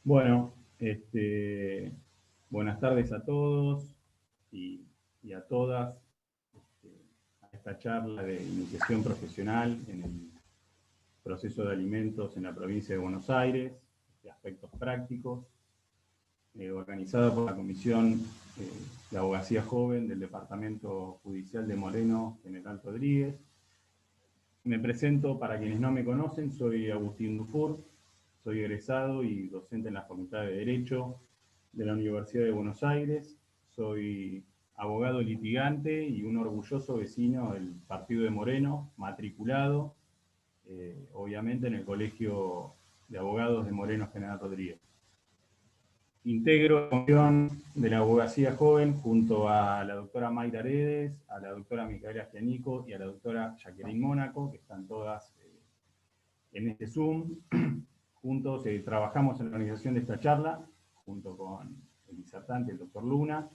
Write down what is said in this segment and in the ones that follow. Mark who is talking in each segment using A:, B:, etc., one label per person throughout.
A: Bueno, buenas tardes a todos y a todas a esta charla de iniciación profesional en el proceso de alimentos en la provincia de Buenos Aires, de aspectos prácticos, organizada por la Comisión de Abogacía Joven del Departamento Judicial de Moreno, General Rodríguez. Me presento para quienes no me conocen, soy Agustín Dufour, soy egresado y docente en la Facultad de Derecho de la Universidad de Buenos Aires. Soy abogado litigante y un orgulloso vecino del partido de Moreno, matriculado, obviamente en el Colegio de Abogados de Moreno General Rodríguez. Integro la comisión de la abogacía joven junto a la doctora Mayra Aredes, a la doctora Micaela Gianico y a la doctora Jacqueline Mónaco, que están todas en este Zoom. Juntos trabajamos en la organización de esta charla, junto con el disertante, el doctor Luna.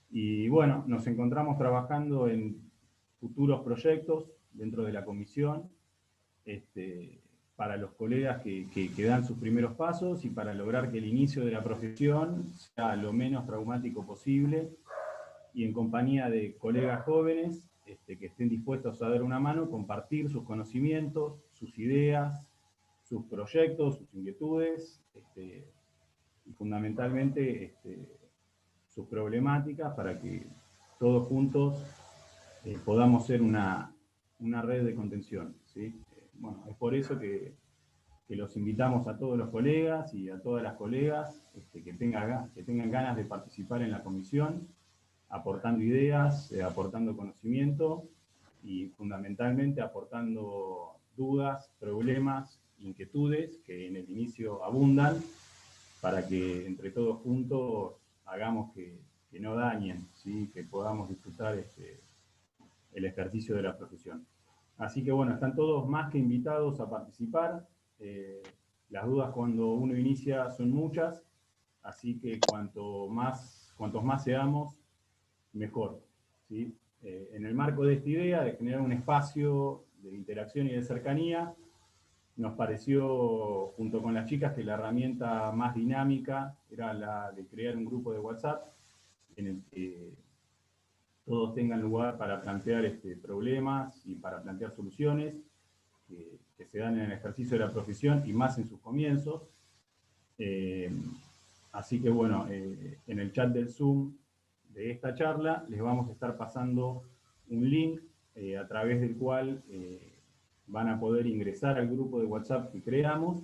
A: Y bueno, nos encontramos trabajando en futuros proyectos dentro de la comisión, para los colegas que dan sus primeros pasos y para lograr que el inicio de la profesión sea lo menos traumático posible, y en compañía de colegas jóvenes que estén dispuestos a dar una mano, compartir sus conocimientos, sus ideas, sus proyectos, sus inquietudes, y fundamentalmente sus problemáticas, para que todos juntos podamos ser una red de contención, ¿sí? Bueno, es por eso que los invitamos a todos los colegas y a todas las colegas que tengan ganas de participar en la comisión, aportando ideas, aportando conocimiento y fundamentalmente aportando dudas, problemas, inquietudes que en el inicio abundan, para que entre todos juntos hagamos que no dañen, ¿sí? Que podamos disfrutar el ejercicio de la profesión. Así que bueno, están todos más que invitados a participar. Las dudas cuando uno inicia son muchas, así que cuantos más seamos, mejor, ¿sí? En el marco de esta idea de generar un espacio de interacción y de cercanía, nos pareció, junto con las chicas, que la herramienta más dinámica era la de crear un grupo de WhatsApp en el que todos tengan lugar para plantear problemas y para plantear soluciones que se dan en el ejercicio de la profesión y más en sus comienzos. Así que bueno, en el chat del Zoom de esta charla les vamos a estar pasando un link a través del cual van a poder ingresar al grupo de WhatsApp que creamos,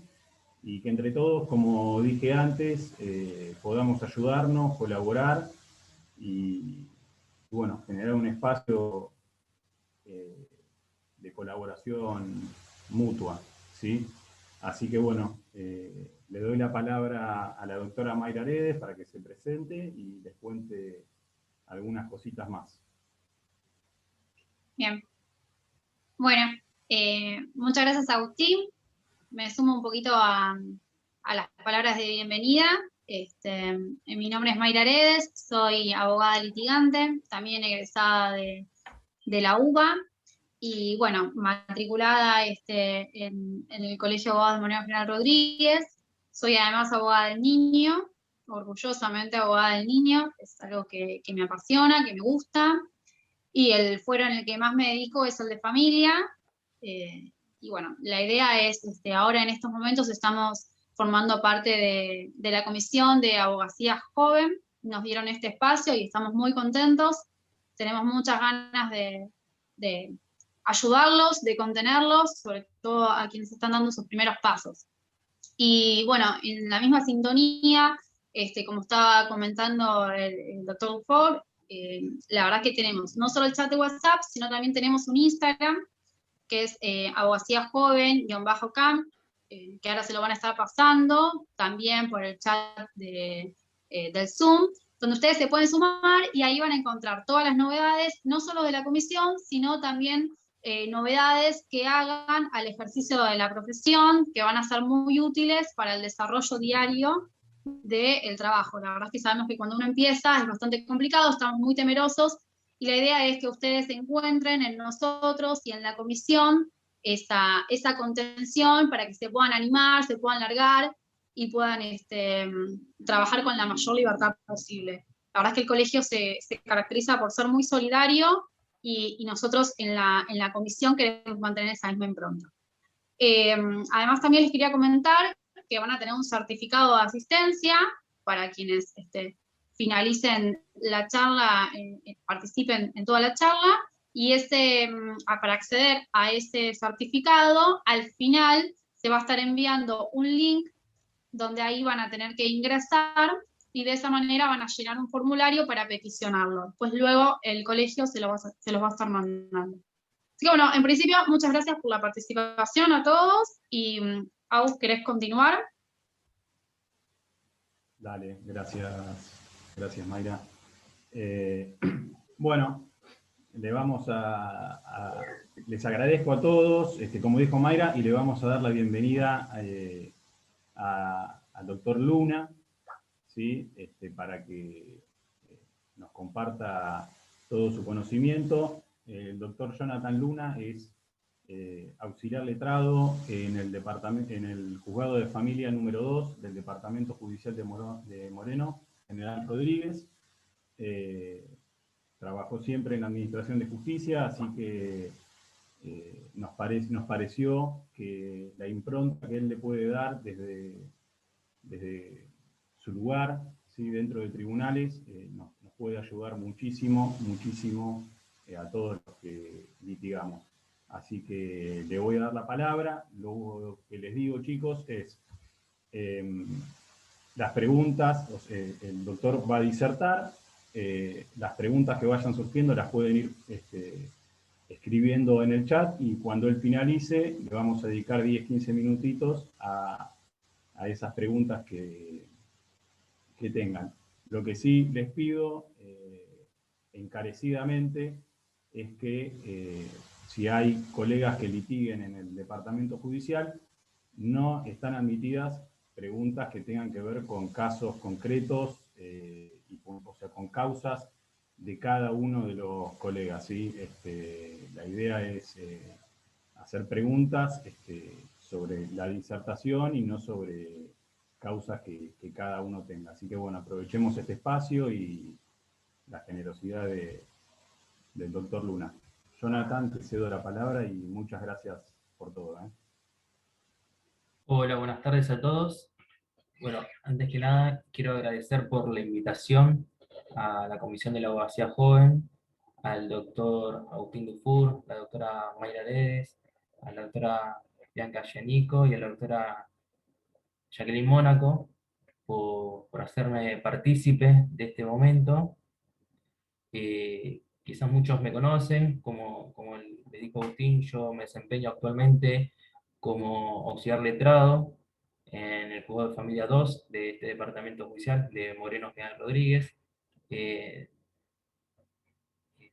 A: y que entre todos, como dije antes, podamos ayudarnos, colaborar y bueno, generar un espacio de colaboración mutua, ¿sí? Así que bueno, le doy la palabra a la doctora Mayra Aredes para que se presente y les cuente algunas cositas más.
B: Bien. Bueno, muchas gracias, Agustín. Me sumo un poquito a las palabras de bienvenida. Mi nombre es Mayra Aredes, soy abogada litigante, también egresada de la UBA, y bueno, matriculada en el Colegio de Abogados de Moreno General Rodríguez. Soy además abogada del niño, orgullosamente abogada del niño, es algo que me apasiona, que me gusta, y el fuero en el que más me dedico es el de familia. Y bueno, la idea es, ahora en estos momentos estamos formando parte de la Comisión de Abogacía Joven, nos dieron este espacio y estamos muy contentos, tenemos muchas ganas de ayudarlos, de contenerlos, sobre todo a quienes están dando sus primeros pasos. Y bueno, en la misma sintonía, como estaba comentando el doctor Dufour, la verdad que tenemos no solo el chat de WhatsApp, sino también tenemos un Instagram, que es abogacía joven-camp, que ahora se lo van a estar pasando, también por el chat del Zoom, donde ustedes se pueden sumar y ahí van a encontrar todas las novedades, no solo de la comisión, sino también novedades que hagan al ejercicio de la profesión, que van a ser muy útiles para el desarrollo diario del trabajo. La verdad es que sabemos que cuando uno empieza es bastante complicado, estamos muy temerosos, y la idea es que ustedes encuentren en nosotros y en la comisión esa contención para que se puedan animar, se puedan largar y puedan trabajar con la mayor libertad posible. La verdad es que el colegio se caracteriza por ser muy solidario y nosotros en la comisión queremos mantener esa misma impronta. Además también les quería comentar que van a tener un certificado de asistencia para quienes finalicen la charla, participen en toda la charla, y para acceder a ese certificado, al final se va a estar enviando un link donde ahí van a tener que ingresar y de esa manera van a llenar un formulario para peticionarlo. Pues luego el colegio se los va a estar mandando. Así que bueno, en principio, muchas gracias por la participación a todos y Agus, ¿querés continuar?
A: Dale, gracias, gracias Mayra. Bueno, les agradezco a todos, como dijo Mayra, y le vamos a dar la bienvenida al doctor Luna, ¿sí? Para que nos comparta todo su conocimiento. El doctor Jonathan Luna es auxiliar letrado en el Juzgado de Familia número 2 del Departamento Judicial de Moreno, General Rodríguez. Trabajó siempre en la Administración de Justicia, así que nos pareció que la impronta que él le puede dar desde su lugar, ¿sí? Dentro de tribunales, nos puede ayudar muchísimo, muchísimo a todos los que litigamos. Así que le voy a dar la palabra. Lo que les digo, chicos, es las preguntas, el doctor va a disertar, las preguntas que vayan surgiendo las pueden ir escribiendo en el chat, y cuando él finalice le vamos a dedicar 10-15 minutitos a esas preguntas que tengan. Lo que sí les pido encarecidamente es que si hay colegas que litiguen en el departamento judicial, no están admitidas preguntas que tengan que ver con casos concretos, o sea, con causas de cada uno de los colegas, ¿sí? La idea es hacer preguntas sobre la disertación y no sobre causas que cada uno tenga. Así que bueno, aprovechemos este espacio y la generosidad del doctor Luna. Jonathan, te cedo la palabra y muchas gracias por todo.
C: Hola, buenas tardes a todos. Bueno, antes que nada, quiero agradecer por la invitación a la Comisión de la Abogacía Joven, al doctor Agustín Dufour, la doctora Mayra Ledes, a la doctora Bianca Yanico y a la doctora Jacqueline Mónaco por hacerme partícipe de este momento. Quizás muchos me conocen, como le dijo Agustín, yo me desempeño actualmente como auxiliar letrado en el Juzgado de Familia 2 de este departamento judicial de Moreno General Rodríguez.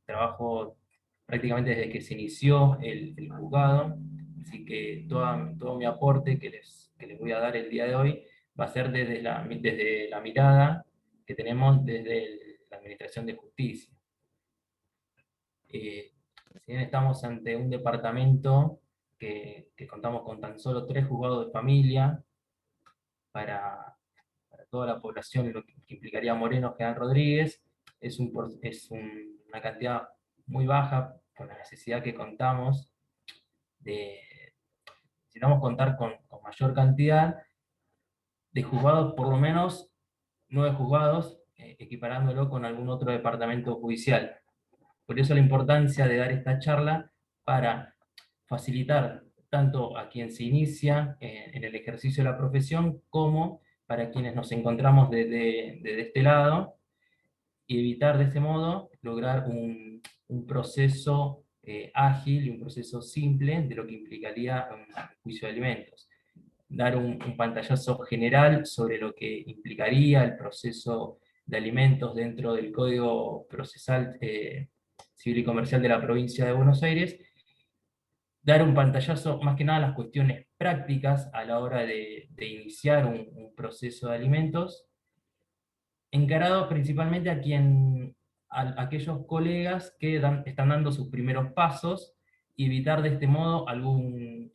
C: Trabajo prácticamente desde que se inició el juzgado, así que todo mi aporte que les voy a dar el día de hoy va a ser desde la mirada que tenemos desde la Administración de Justicia. Si bien estamos ante un departamento que contamos con tan solo 3 juzgados de familia para toda la población, lo que implicaría Moreno General Rodríguez, es una cantidad muy baja con la necesidad que contamos. Necesitamos contar con mayor cantidad de juzgados, por lo menos 9 juzgados, equiparándolo con algún otro departamento judicial. Por eso la importancia de dar esta charla para facilitar tanto a quien se inicia en el ejercicio de la profesión como para quienes nos encontramos desde este lado, y evitar de ese modo lograr un proceso ágil y un proceso simple de lo que implicaría un juicio de alimentos. Dar un pantallazo general sobre lo que implicaría el proceso de alimentos dentro del Código Procesal Civil y Comercial de la provincia de Buenos Aires, dar un pantallazo más que nada a las cuestiones prácticas a la hora de iniciar un proceso de alimentos, encarado principalmente a aquellos colegas que están dando sus primeros pasos, y evitar de este modo algún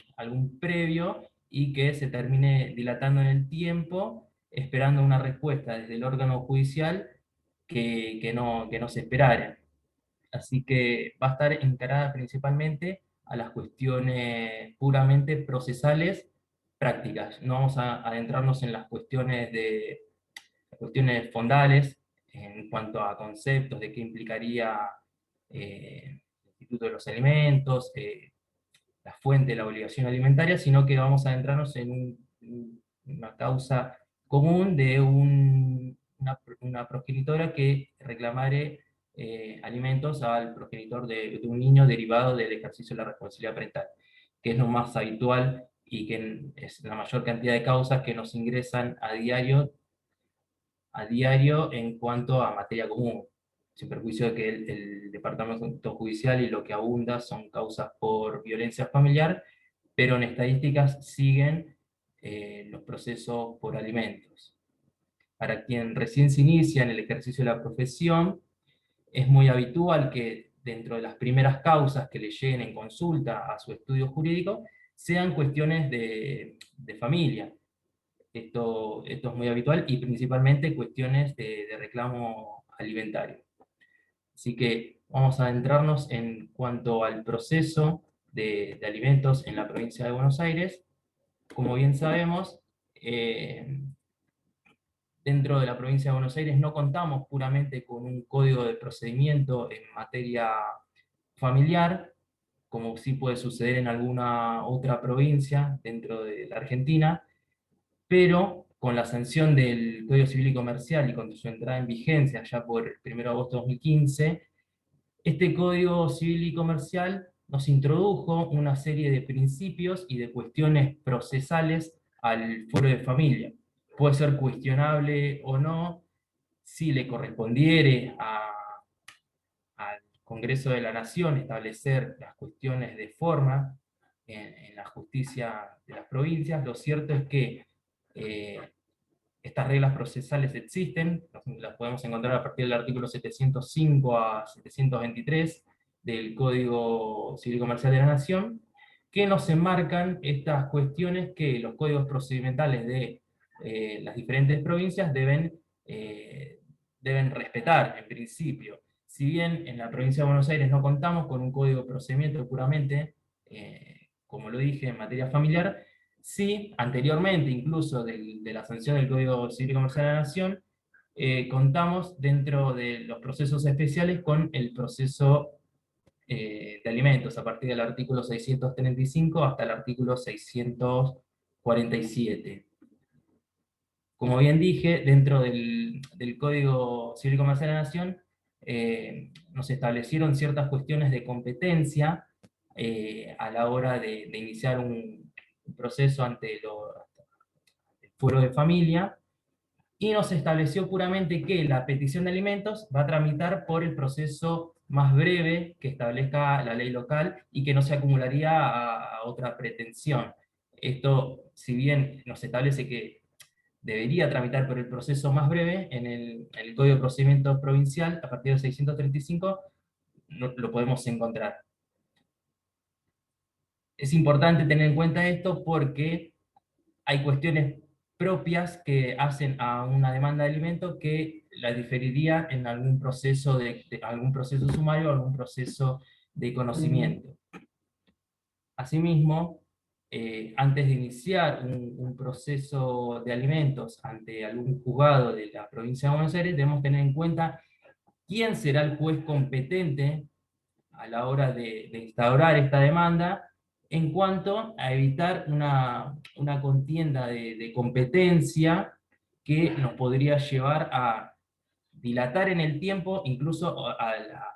C: previo y que se termine dilatando en el tiempo, esperando una respuesta desde el órgano judicial que no se esperara. Así que va a estar encarada principalmente a las cuestiones puramente procesales prácticas. No vamos a adentrarnos en las cuestiones fondales en cuanto a conceptos de qué implicaría el Instituto de los Alimentos, la fuente de la obligación alimentaria, sino que vamos a adentrarnos en una causa común de una progenitora que reclamare alimentos al progenitor de un niño derivado del ejercicio de la responsabilidad parental, que es lo más habitual y que es la mayor cantidad de causas que nos ingresan a diario en cuanto a materia común, sin perjuicio de que el departamento judicial y lo que abunda son causas por violencia familiar, pero en estadísticas siguen los procesos por alimentos. Para quien recién se inicia en el ejercicio de la profesión, es muy habitual que dentro de las primeras causas que le lleguen en consulta a su estudio jurídico sean cuestiones de familia. Esto es muy habitual y principalmente cuestiones de reclamo alimentario. Así que vamos a adentrarnos en cuanto al proceso de alimentos en la provincia de Buenos Aires. Como bien sabemos, dentro de la provincia de Buenos Aires no contamos puramente con un código de procedimiento en materia familiar, como sí puede suceder en alguna otra provincia dentro de la Argentina, pero con la sanción del Código Civil y Comercial y con su entrada en vigencia ya por el 1 de agosto de 2015, este Código Civil y Comercial nos introdujo una serie de principios y de cuestiones procesales al fuero de familia. Puede ser cuestionable o no, si le correspondiere al Congreso de la Nación establecer las cuestiones de forma en la justicia de las provincias. Lo cierto es que estas reglas procesales existen, las podemos encontrar a partir del artículo 705 a 723 del Código Civil y Comercial de la Nación, que nos enmarcan estas cuestiones que los códigos procedimentales de las diferentes provincias deben respetar en principio. Si bien en la provincia de Buenos Aires no contamos con un código de procedimiento puramente, como lo dije, en materia familiar, sí, anteriormente incluso de la sanción del Código Civil y Comercial de la Nación, contamos dentro de los procesos especiales con el proceso de alimentos, a partir del artículo 635 hasta el artículo 647. Como bien dije, dentro del Código Civil y Comercial de la Nación, nos establecieron ciertas cuestiones de competencia a la hora de iniciar un proceso ante el fuero de familia, y nos estableció puramente que la petición de alimentos va a tramitar por el proceso más breve que establezca la ley local y que no se acumularía a otra pretensión. Esto, si bien nos establece que debería tramitar por el proceso más breve, en el Código de Procedimiento Provincial, a partir del 635, no, lo podemos encontrar. Es importante tener en cuenta esto porque hay cuestiones propias que hacen a una demanda de alimento que la diferiría en algún proceso algún proceso sumario o algún proceso de conocimiento. Asimismo, antes de iniciar un proceso de alimentos ante algún juzgado de la provincia de Buenos Aires, debemos tener en cuenta quién será el juez competente a la hora de instaurar esta demanda, en cuanto a evitar una contienda de competencia que nos podría llevar a dilatar en el tiempo, incluso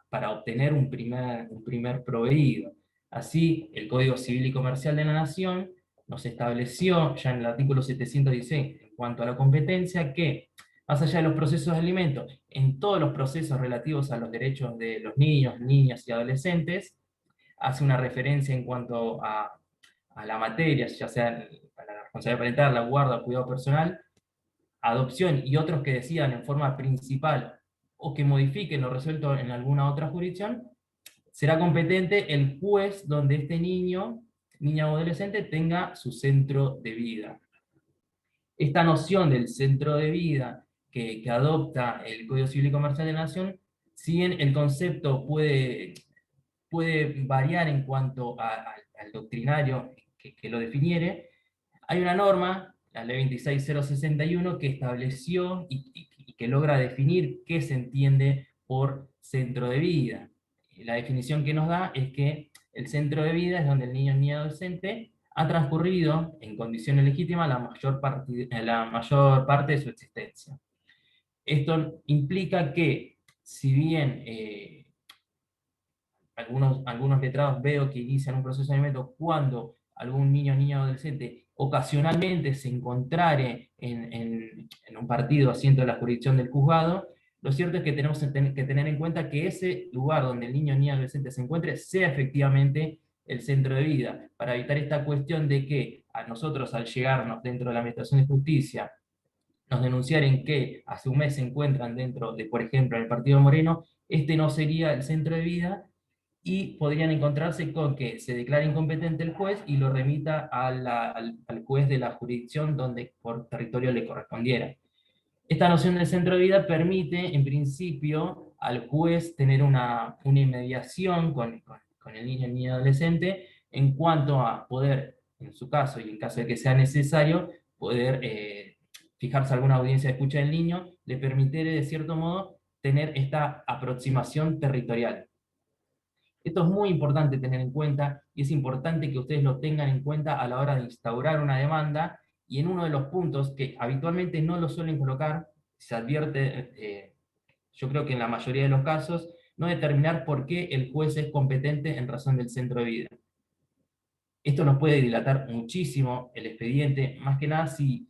C: para obtener un primer proveído. Así, el Código Civil y Comercial de la Nación nos estableció, ya en el artículo 716, en cuanto a la competencia, que, más allá de los procesos de alimentos, en todos los procesos relativos a los derechos de los niños, niñas y adolescentes, hace una referencia en cuanto a la materia, ya sea la responsabilidad parental, la guarda, cuidado personal, adopción y otros que decidan en forma principal o que modifiquen lo resuelto en alguna otra jurisdicción, será competente el juez donde este niño niña o adolescente tenga su centro de vida. Esta noción del centro de vida que adopta el Código Civil y Comercial de la Nación, si bien el concepto puede variar en cuanto al doctrinario que lo definiere, hay una norma, la Ley 26061, que estableció y que logra definir qué se entiende por centro de vida. La definición que nos da es que el centro de vida es donde el niño o niña adolescente ha transcurrido en condiciones legítimas la mayor parte de su existencia. Esto implica que, si bien algunos letrados veo que inician un proceso de alimento cuando algún niño o niña adolescente ocasionalmente se encontrare en un partido asiento de la jurisdicción del juzgado, lo cierto es que tenemos que tener en cuenta que ese lugar donde el niño o niña adolescente se encuentre sea efectivamente el centro de vida, para evitar esta cuestión de que a nosotros, al llegarnos dentro de la Administración de Justicia, nos denunciaren que hace un mes se encuentran dentro de, por ejemplo, en el partido de Moreno, este no sería el centro de vida, y podrían encontrarse con que se declare incompetente el juez y lo remita al juez de la jurisdicción donde por territorio le correspondiera. Esta noción del centro de vida permite, en principio, al juez tener una inmediación con el niño o niña adolescente en cuanto a poder, en su caso y en caso de que sea necesario, poder fijarse alguna audiencia de escucha del niño, le permitirá de cierto modo tener esta aproximación territorial. Esto es muy importante tener en cuenta, y es importante que ustedes lo tengan en cuenta a la hora de instaurar una demanda, y en uno de los puntos que habitualmente no lo suelen colocar, se advierte, yo creo que en la mayoría de los casos, no determinar por qué el juez es competente en razón del centro de vida. Esto nos puede dilatar muchísimo el expediente, más que nada si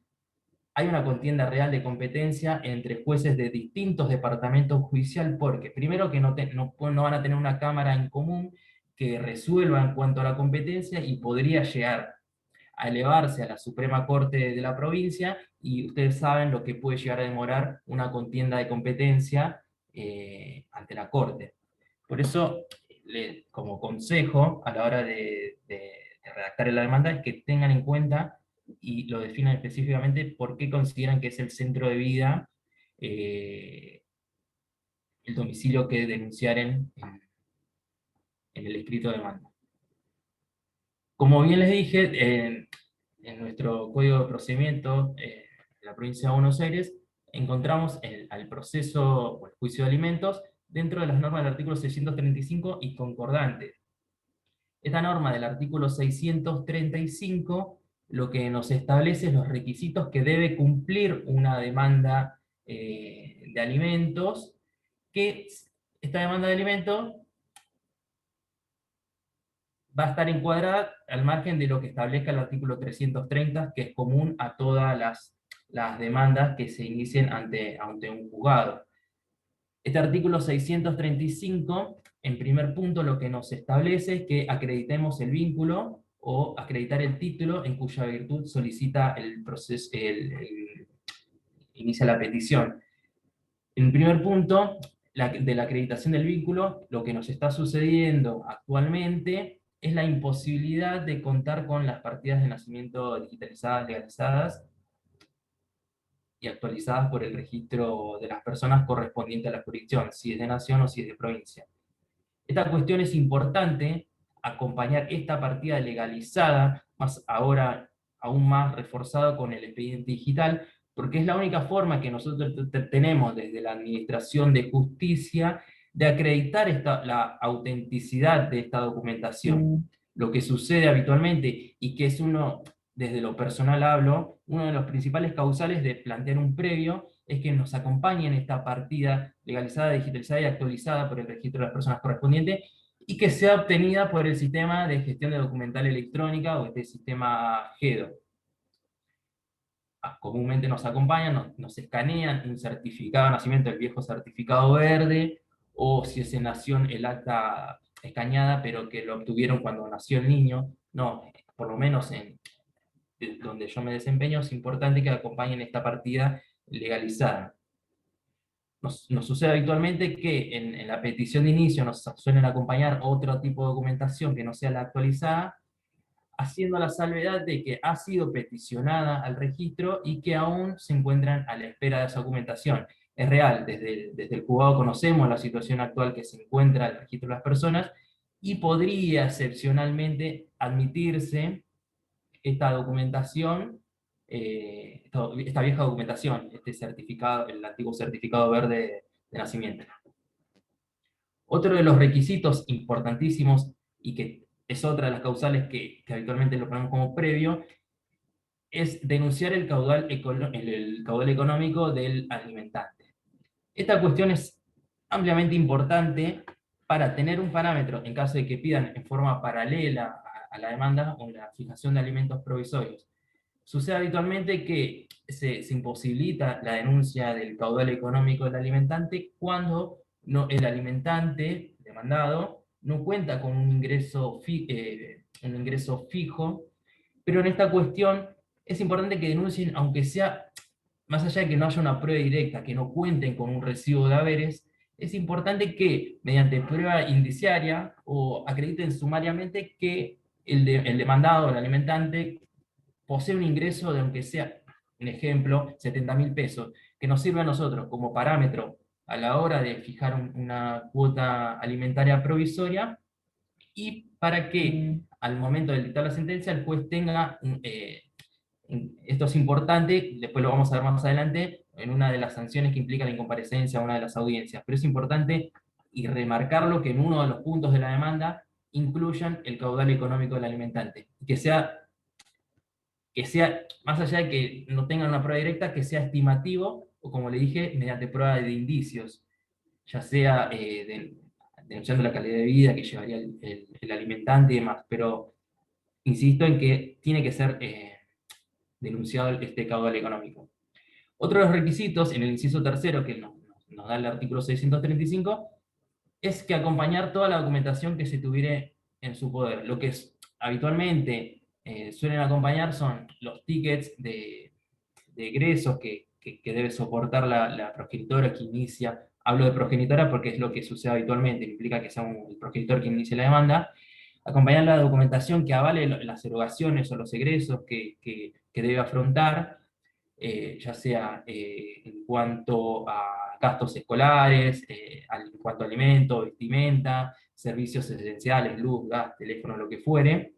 C: hay una contienda real de competencia entre jueces de distintos departamentos judiciales, porque primero que no van a tener una cámara en común que resuelva en cuanto a la competencia, y podría llegar a elevarse a la Suprema Corte de la provincia, y ustedes saben lo que puede llegar a demorar una contienda de competencia ante la Corte. Por eso, como consejo a la hora de redactar la demanda, es que tengan en cuenta y lo definan específicamente por qué consideran que es el centro de vida el domicilio que denunciaren en el escrito de demanda. Como bien les dije, en nuestro Código de Procedimiento de la provincia de Buenos Aires, encontramos al proceso o el juicio de alimentos dentro de las normas del artículo 635 y concordante. Esta norma del artículo 635 lo que nos establece es los requisitos que debe cumplir una demanda de alimentos, que esta demanda de alimentos va a estar encuadrada al margen de lo que establezca el artículo 330, que es común a todas las demandas que se inicien ante un juzgado. Este artículo 635, en primer punto, lo que nos establece es que acreditemos el vínculo o acreditar el título en cuya virtud solicita el proceso, inicia la petición. En primer punto, de la acreditación del vínculo, lo que nos está sucediendo actualmente es la imposibilidad de contar con las partidas de nacimiento digitalizadas, legalizadas y actualizadas por el registro de las personas correspondiente a la jurisdicción, si es de nación o si es de provincia. Esta cuestión es importante, acompañar esta partida legalizada, más ahora aún más reforzado con el expediente digital, porque es la única forma que nosotros tenemos desde la Administración de Justicia de acreditar la autenticidad de esta documentación. Lo que sucede habitualmente, y que es desde lo personal hablo, uno de los principales causales de plantear un previo, es que nos acompañen esta partida legalizada, digitalizada y actualizada por el registro de las personas correspondientes, y que sea obtenida por el sistema de gestión de documental electrónica o este sistema GEDO. Comúnmente nos acompañan, nos escanean un certificado de nacimiento, el viejo certificado verde, o si es en nación el acta escaneada, pero que lo obtuvieron cuando nació el niño. No, por lo menos donde yo me desempeño, es importante que acompañen esta partida legalizada. Nos sucede habitualmente que en la petición de inicio nos suelen acompañar otro tipo de documentación que no sea la actualizada, haciendo la salvedad de que ha sido peticionada al registro y que aún se encuentran a la espera de esa documentación. Es real, desde el juzgado conocemos la situación actual que se encuentra el registro de las personas, y podría excepcionalmente admitirse esta documentación, esta vieja documentación, este certificado, el antiguo certificado verde de nacimiento. Otro de los requisitos importantísimos, y que es otra de las causales que habitualmente lo ponemos como previo, es denunciar el caudal económico del alimentante. Esta cuestión es ampliamente importante para tener un parámetro en caso de que pidan en forma paralela a la demanda o la fijación de alimentos provisorios. Sucede habitualmente que se imposibilita la denuncia del caudal económico del alimentante cuando el alimentante demandado no cuenta con un ingreso fijo, pero en esta cuestión es importante que denuncien, aunque sea, más allá de que no haya una prueba directa, que no cuenten con un recibo de haberes, es importante que, mediante prueba indiciaria, o acrediten sumariamente que el demandado, el alimentante, posee un ingreso de, aunque sea, un ejemplo, 70.000 pesos, que nos sirve a nosotros como parámetro a la hora de fijar una cuota alimentaria provisoria, y para que al momento de dictar la sentencia el juez tenga, esto es importante, después lo vamos a ver más adelante, en una de las sanciones que implica la incomparecencia a una de las audiencias, pero es importante y remarcarlo que en uno de los puntos de la demanda incluyan el caudal económico del alimentante, que sea, más allá de que no tengan una prueba directa, que sea estimativo, o como le dije, mediante prueba de indicios, ya sea denunciando la calidad de vida que llevaría el alimentante y demás, pero insisto en que tiene que ser denunciado este caudal económico. Otro de los requisitos, en el inciso tercero que nos da el artículo 635, es que acompañar toda la documentación que se tuviera en su poder. Lo que habitualmente suelen acompañar son los tickets de egresos que debe soportar la progenitora que inicia. Hablo de progenitora porque es lo que sucede habitualmente, implica que sea el progenitor quien inicie la demanda. Acompañar la documentación que avale las erogaciones o los egresos que debe afrontar, ya sea en cuanto a gastos escolares, en cuanto a alimentos, vestimenta, servicios esenciales, luz, gas, teléfono, lo que fuere.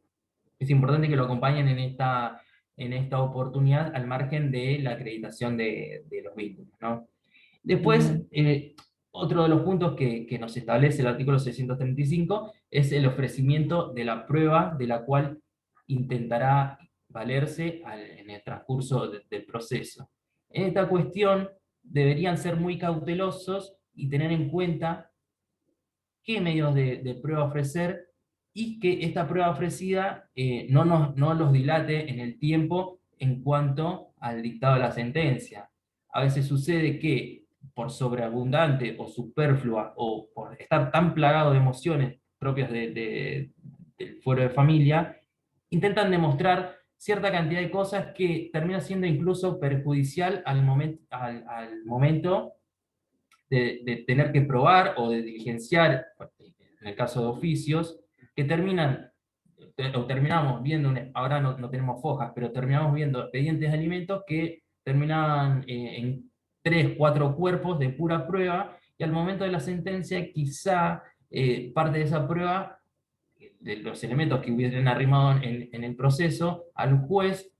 C: Es importante que lo acompañen en esta oportunidad al margen de la acreditación de los vínculos, ¿no? Después, otro de los puntos que nos establece el artículo 635 es el ofrecimiento de la prueba de la cual intentará valerse en el transcurso del proceso. En esta cuestión deberían ser muy cautelosos y tener en cuenta qué medios de prueba ofrecer, y que esta prueba ofrecida no los dilate en el tiempo en cuanto al dictado de la sentencia. A veces sucede que por sobreabundante o superflua, o por estar tan plagado de emociones propias del fuero de familia, intentan demostrar cierta cantidad de cosas que termina siendo incluso perjudicial al momento de tener que probar o de diligenciar, en el caso de oficios, que terminamos viendo, ahora no tenemos fojas, pero terminamos viendo expedientes de alimentos que terminaban en 3, 4 cuerpos de pura prueba, y al momento de la sentencia quizá parte de esa prueba, de los elementos que hubieran arrimado en el proceso, al juez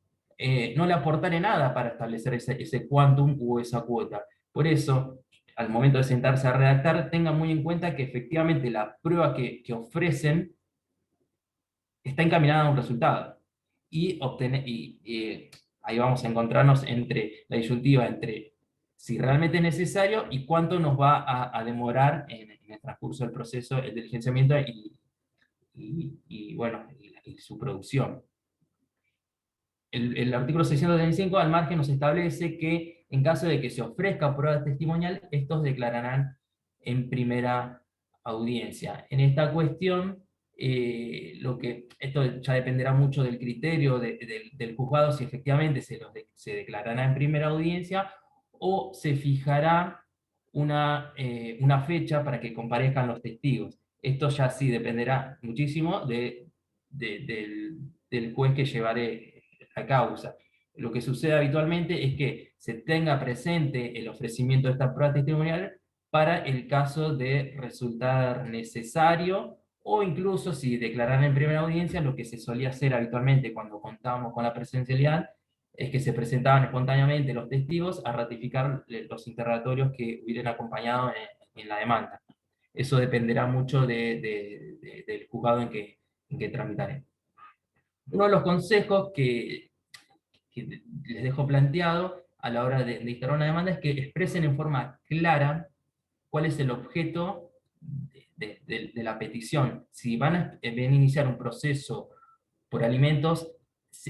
C: no le aportare nada para establecer ese quantum o esa cuota. Por eso, al momento de sentarse a redactar, tengan muy en cuenta que efectivamente la prueba que ofrecen está encaminada a un resultado. Y ahí vamos a encontrarnos entre la disyuntiva entre si realmente es necesario y cuánto nos va a demorar en el transcurso del proceso, el diligenciamiento y su producción. El artículo 635 al margen nos establece que en caso de que se ofrezca prueba testimonial, estos declararán en primera audiencia. En esta cuestión, esto ya dependerá mucho del criterio del juzgado, si efectivamente se declarará en primera audiencia o se fijará una fecha para que comparezcan los testigos. Esto ya sí dependerá muchísimo del del juez que llevaré la causa. Lo que sucede habitualmente es que se tenga presente el ofrecimiento de esta prueba testimonial para el caso de resultar necesario, o incluso si declaran en primera audiencia, lo que se solía hacer habitualmente cuando contábamos con la presencialidad, es que se presentaban espontáneamente los testigos a ratificar los interrogatorios que hubieran acompañado en la demanda. Eso dependerá mucho del juzgado en que tramitaré. Uno de los consejos que les dejo planteado a la hora de instalar una demanda es que expresen en forma clara cuál es el objeto de la petición. Si van a iniciar un proceso por alimentos,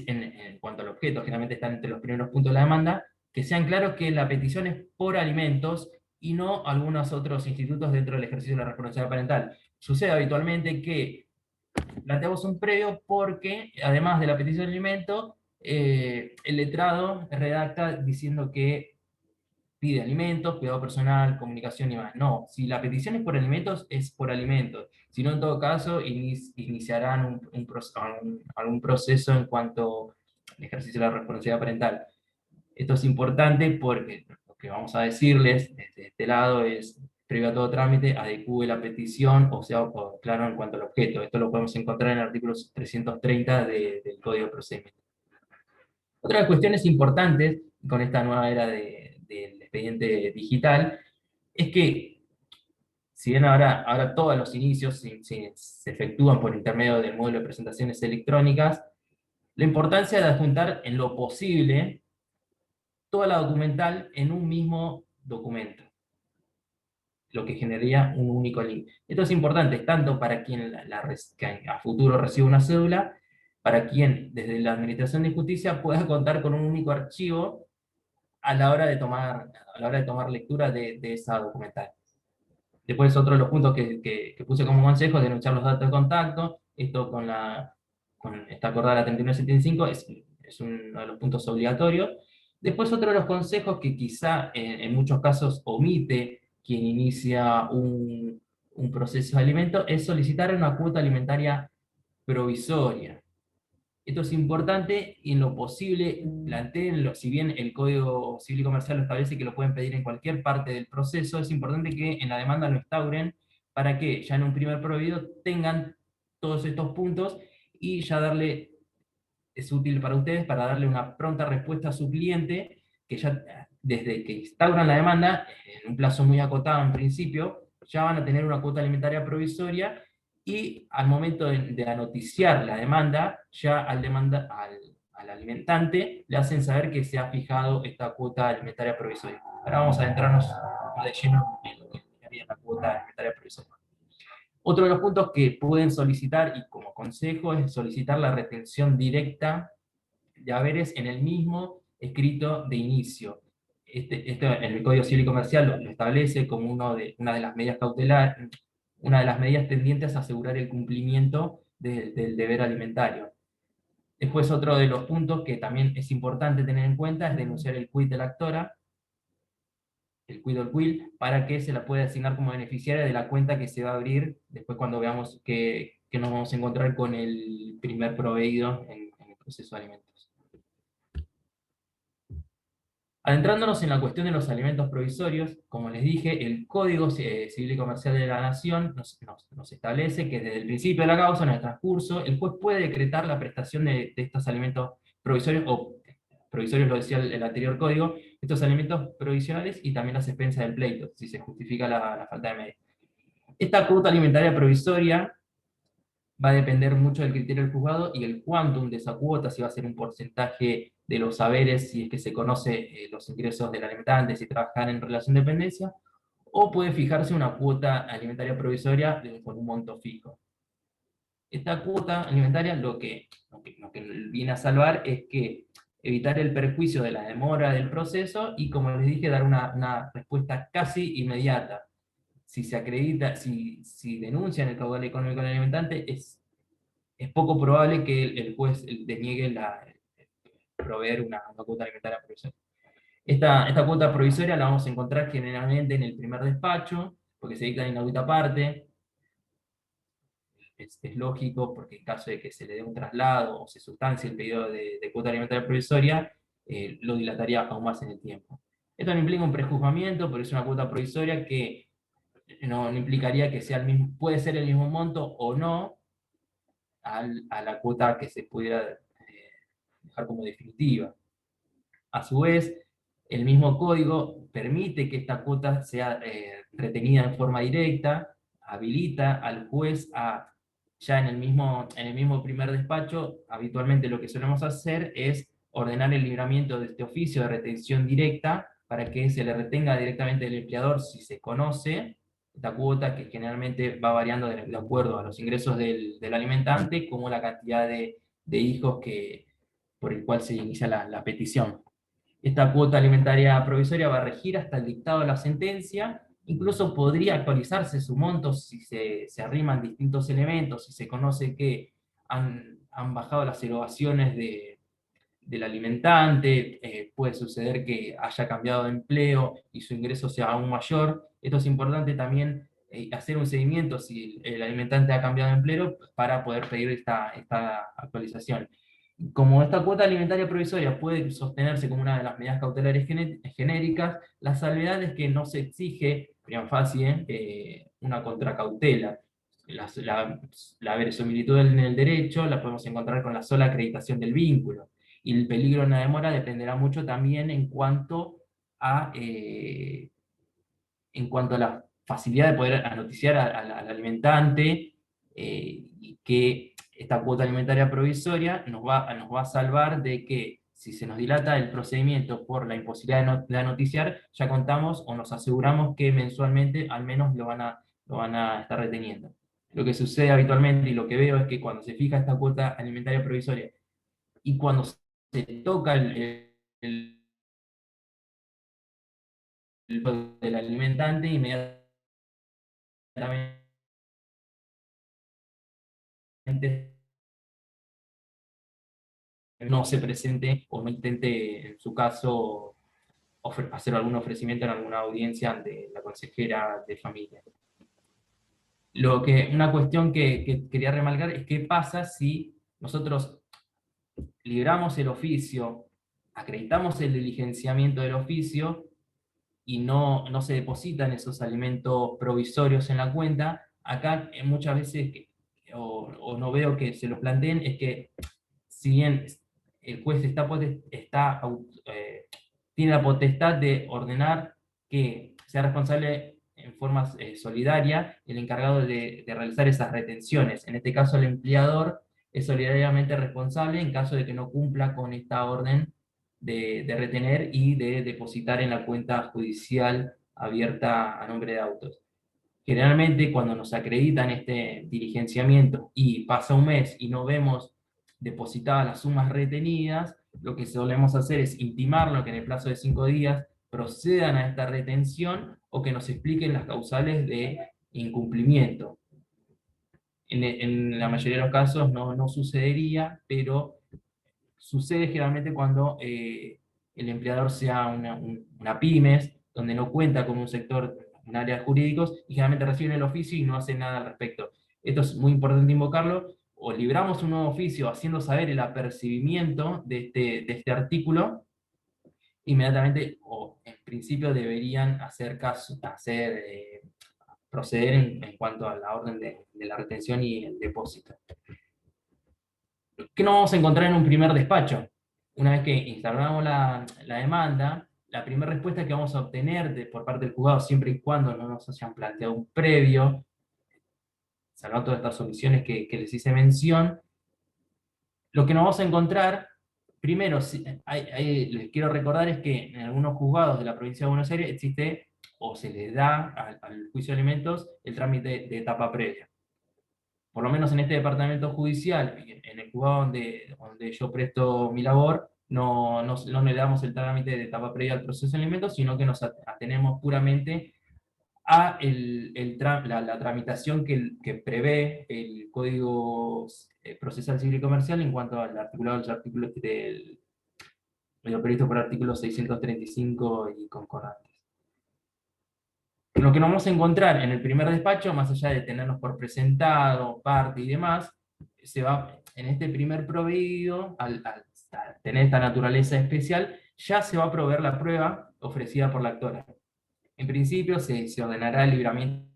C: en cuanto al objeto, generalmente están entre los primeros puntos de la demanda, que sean claros que la petición es por alimentos y no algunos otros institutos dentro del ejercicio de la responsabilidad parental. Sucede habitualmente que planteamos un previo porque, además de la petición de alimento, el letrado redacta diciendo que pide alimentos, cuidado personal, comunicación y más. No, si la petición es por alimentos, es por alimentos. Si no, en todo caso, iniciarán algún proceso en cuanto al ejercicio de la responsabilidad parental. Esto es importante porque lo que vamos a decirles desde este lado es, previo a todo trámite, adecúe la petición, o sea, claro, en cuanto al objeto. Esto lo podemos encontrar en el artículo 330 del Código de Procedimiento. Otras cuestiones importantes con esta nueva era del expediente digital es que, si bien ahora todos los inicios se efectúan por intermedio del módulo de presentaciones electrónicas, la importancia de adjuntar en lo posible toda la documental en un mismo documento, lo que generaría un único link. Esto es importante tanto para quien que a futuro reciba una cédula, para quien desde la Administración de Justicia pueda contar con un único archivo a la hora de tomar lectura de esa documental. Después, otro de los puntos que puse como consejo es denunciar los datos de contacto. Esto está acordada la 3975, es uno de los puntos obligatorios. Después, otro de los consejos que quizá en muchos casos omite quien inicia un proceso de alimento es solicitar una cuota alimentaria provisoria. Esto es importante y en lo posible planteenlo, si bien el Código Civil y Comercial lo establece que lo pueden pedir en cualquier parte del proceso, es importante que en la demanda lo instauren para que ya en un primer prohibido tengan todos estos puntos y ya es útil para ustedes para darle una pronta respuesta a su cliente, que ya desde que instauran la demanda, en un plazo muy acotado en principio, ya van a tener una cuota alimentaria provisoria, y al momento de anoticiar la demanda, ya al alimentante le hacen saber que se ha fijado esta cuota alimentaria provisoria. Ahora vamos a adentrarnos más de lleno en lo que sería la cuota alimentaria provisoria. Otro de los puntos que pueden solicitar, y como consejo, es solicitar la retención directa de haberes en el mismo escrito de inicio. Esto en el Código Civil y Comercial lo establece como una de las medidas cautelares, una de las medidas tendientes a asegurar el cumplimiento del deber alimentario. Después, otro de los puntos que también es importante tener en cuenta es denunciar el quit de la actora, el quid o el quil, para que se la pueda asignar como beneficiaria de la cuenta que se va a abrir después cuando veamos que nos vamos a encontrar con el primer proveído en el proceso de alimentos. Adentrándonos en la cuestión de los alimentos provisorios, como les dije, el Código Civil y Comercial de la Nación nos establece que desde el principio de la causa, en el transcurso, el juez puede decretar la prestación de estos alimentos provisorios, o provisorios lo decía el anterior código, estos alimentos provisionales y también las expensas del pleito, si se justifica la falta de medios. Esta cuota alimentaria provisoria va a depender mucho del criterio del juzgado y el quantum de esa cuota, si va a ser un porcentaje de los saberes, si es que se conoce los ingresos del alimentante, si trabajan en relación de dependencia, o puede fijarse una cuota alimentaria provisoria con un monto fijo. Esta cuota alimentaria lo que viene a salvar es que evitar el perjuicio de la demora del proceso y, como les dije, dar una respuesta casi inmediata. Si se acredita, si denuncian el caudal económico del alimentante, es poco probable que el juez deniegue proveer una cuota alimentaria provisoria. Esta cuota provisoria la vamos a encontrar generalmente en el primer despacho, porque se dicta en inaudita parte. es lógico, porque en caso de que se le dé un traslado o se sustancie el pedido de cuota alimentaria provisoria, lo dilataría aún más en el tiempo. Esto no implica un prejuzgamiento, pero es una cuota provisoria que no implicaría que sea el mismo, puede ser el mismo monto o no a la cuota que se pudiera dejar como definitiva. A su vez, el mismo código permite que esta cuota sea retenida en forma directa, habilita al juez a, ya en el mismo primer despacho, habitualmente lo que solemos hacer es ordenar el libramiento de este oficio de retención directa para que se le retenga directamente al empleador si se conoce esta cuota, que generalmente va variando de acuerdo a los ingresos del alimentante, como la cantidad de hijos por el cual se inicia la petición. Esta cuota alimentaria provisoria va a regir hasta el dictado de la sentencia, incluso podría actualizarse su monto si se arriman distintos elementos, si se conoce que han bajado las erogaciones del alimentante, puede suceder que haya cambiado de empleo y su ingreso sea aún mayor. Esto es importante también hacer un seguimiento si el alimentante ha cambiado de empleo para poder pedir esta actualización. Como esta cuota alimentaria provisoria puede sostenerse como una de las medidas cautelares genéricas, la salvedad es que no se exige, prima facie, una contracautela. La verosimilitud en el derecho la podemos encontrar con la sola acreditación del vínculo. Y el peligro en la demora dependerá mucho también en cuanto a la facilidad de poder anoticiar al alimentante, y que esta cuota alimentaria provisoria nos va a salvar de que si se nos dilata el procedimiento por la imposibilidad de anoticiar, ya contamos o nos aseguramos que mensualmente al menos lo van a estar reteniendo. Lo que sucede habitualmente y lo que veo es que cuando se fija esta cuota alimentaria provisoria y cuando se toca del alimentante, inmediatamente no se presente o no intente, en su caso, hacer algún ofrecimiento en alguna audiencia ante la consejera de familia. Una cuestión que quería remarcar es qué pasa si nosotros libramos el oficio, acreditamos el diligenciamiento del oficio y no se depositan esos alimentos provisorios en la cuenta. Acá muchas veces, o no veo que se lo planteen, es que si bien el juez tiene la potestad de ordenar que sea responsable en forma solidaria el encargado de realizar esas retenciones. En este caso, el empleador es solidariamente responsable en caso de que no cumpla con esta orden de retener y de depositar en la cuenta judicial abierta a nombre de autos. Generalmente, cuando nos acreditan este diligenciamiento y pasa un mes y no vemos depositadas las sumas retenidas, lo que solemos hacer es intimarlo que en el plazo de 5 días procedan a esta retención o que nos expliquen las causales de incumplimiento. En la mayoría de los casos no sucedería, pero sucede generalmente cuando el empleador sea una pymes, donde no cuenta con un área de jurídicos, y generalmente reciben el oficio y no hacen nada al respecto. Esto es muy importante invocarlo, o libramos un nuevo oficio haciendo saber el apercibimiento de este artículo, inmediatamente, o en principio deberían proceder en cuanto a la orden de la retención y el depósito. ¿Qué nos vamos a encontrar en un primer despacho? Una vez que instauramos la demanda, la primera respuesta que vamos a obtener por parte del juzgado, siempre y cuando no nos hayan planteado un previo, salvo todas estas omisiones que les hice mención, lo que nos vamos a encontrar, primero, les quiero recordar es que en algunos juzgados de la provincia de Buenos Aires existe, o se le da al juicio de alimentos, el trámite de etapa previa. Por lo menos en este departamento judicial, en el juzgado donde yo presto mi labor, no le damos el trámite de etapa previa al proceso de alimentos, sino que nos atenemos puramente a la tramitación que prevé el Código Procesal Civil y Comercial en cuanto al articulado de los artículos lo previsto por artículos 635 y concordantes. Lo que nos vamos a encontrar en el primer despacho, más allá de tenernos por presentado, parte y demás, se va, en este primer proveído, al tener esta naturaleza especial, ya se va a proveer la prueba ofrecida por la actora. En principio se ordenará el libramiento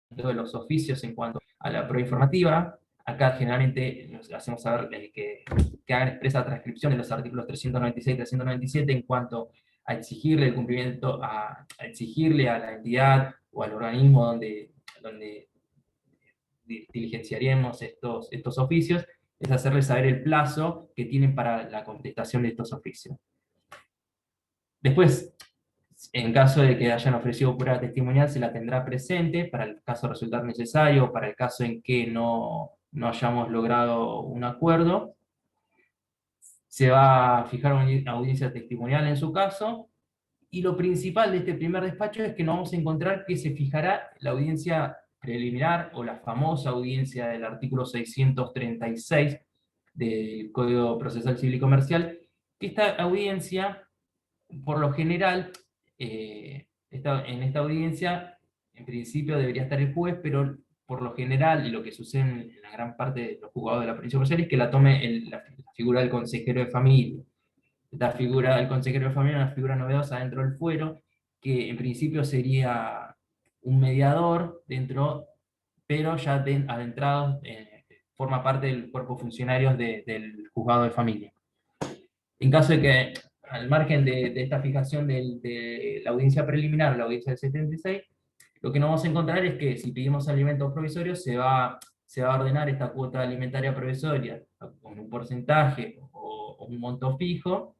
C: de los oficios en cuanto a la prueba informativa. Acá generalmente nos hacemos saber que hagan expresa transcripción de los artículos 396 y 397 en cuanto a exigirle el cumplimiento, a exigirle a la entidad o al organismo donde diligenciaremos estos oficios, es hacerles saber el plazo que tienen para la contestación de estos oficios. Después, en caso de que hayan ofrecido prueba testimonial, se la tendrá presente para el caso de resultar necesario, para el caso en que no hayamos logrado un acuerdo. Se va a fijar una audiencia testimonial en su caso, y lo principal de este primer despacho es que nos vamos a encontrar que se fijará la audiencia preliminar, o la famosa audiencia del artículo 636 del Código Procesal Civil y Comercial, que esta audiencia, por lo general, en esta audiencia, en principio debería estar el juez, pero por lo general, y lo que sucede en la gran parte de los juzgados de la provincia de Buenos Aires, es que la tome la figura del consejero de familia. Esta figura del consejero de familia es una figura novedosa dentro del fuero, que en principio sería un mediador dentro, pero ya adentrado, forma parte del cuerpo funcionario del juzgado de familia. En caso de que, al margen de esta fijación de la audiencia preliminar, la audiencia del 76, lo que nos vamos a encontrar es que si pedimos alimentos provisorios, se va a ordenar esta cuota alimentaria provisoria con un porcentaje o un monto fijo.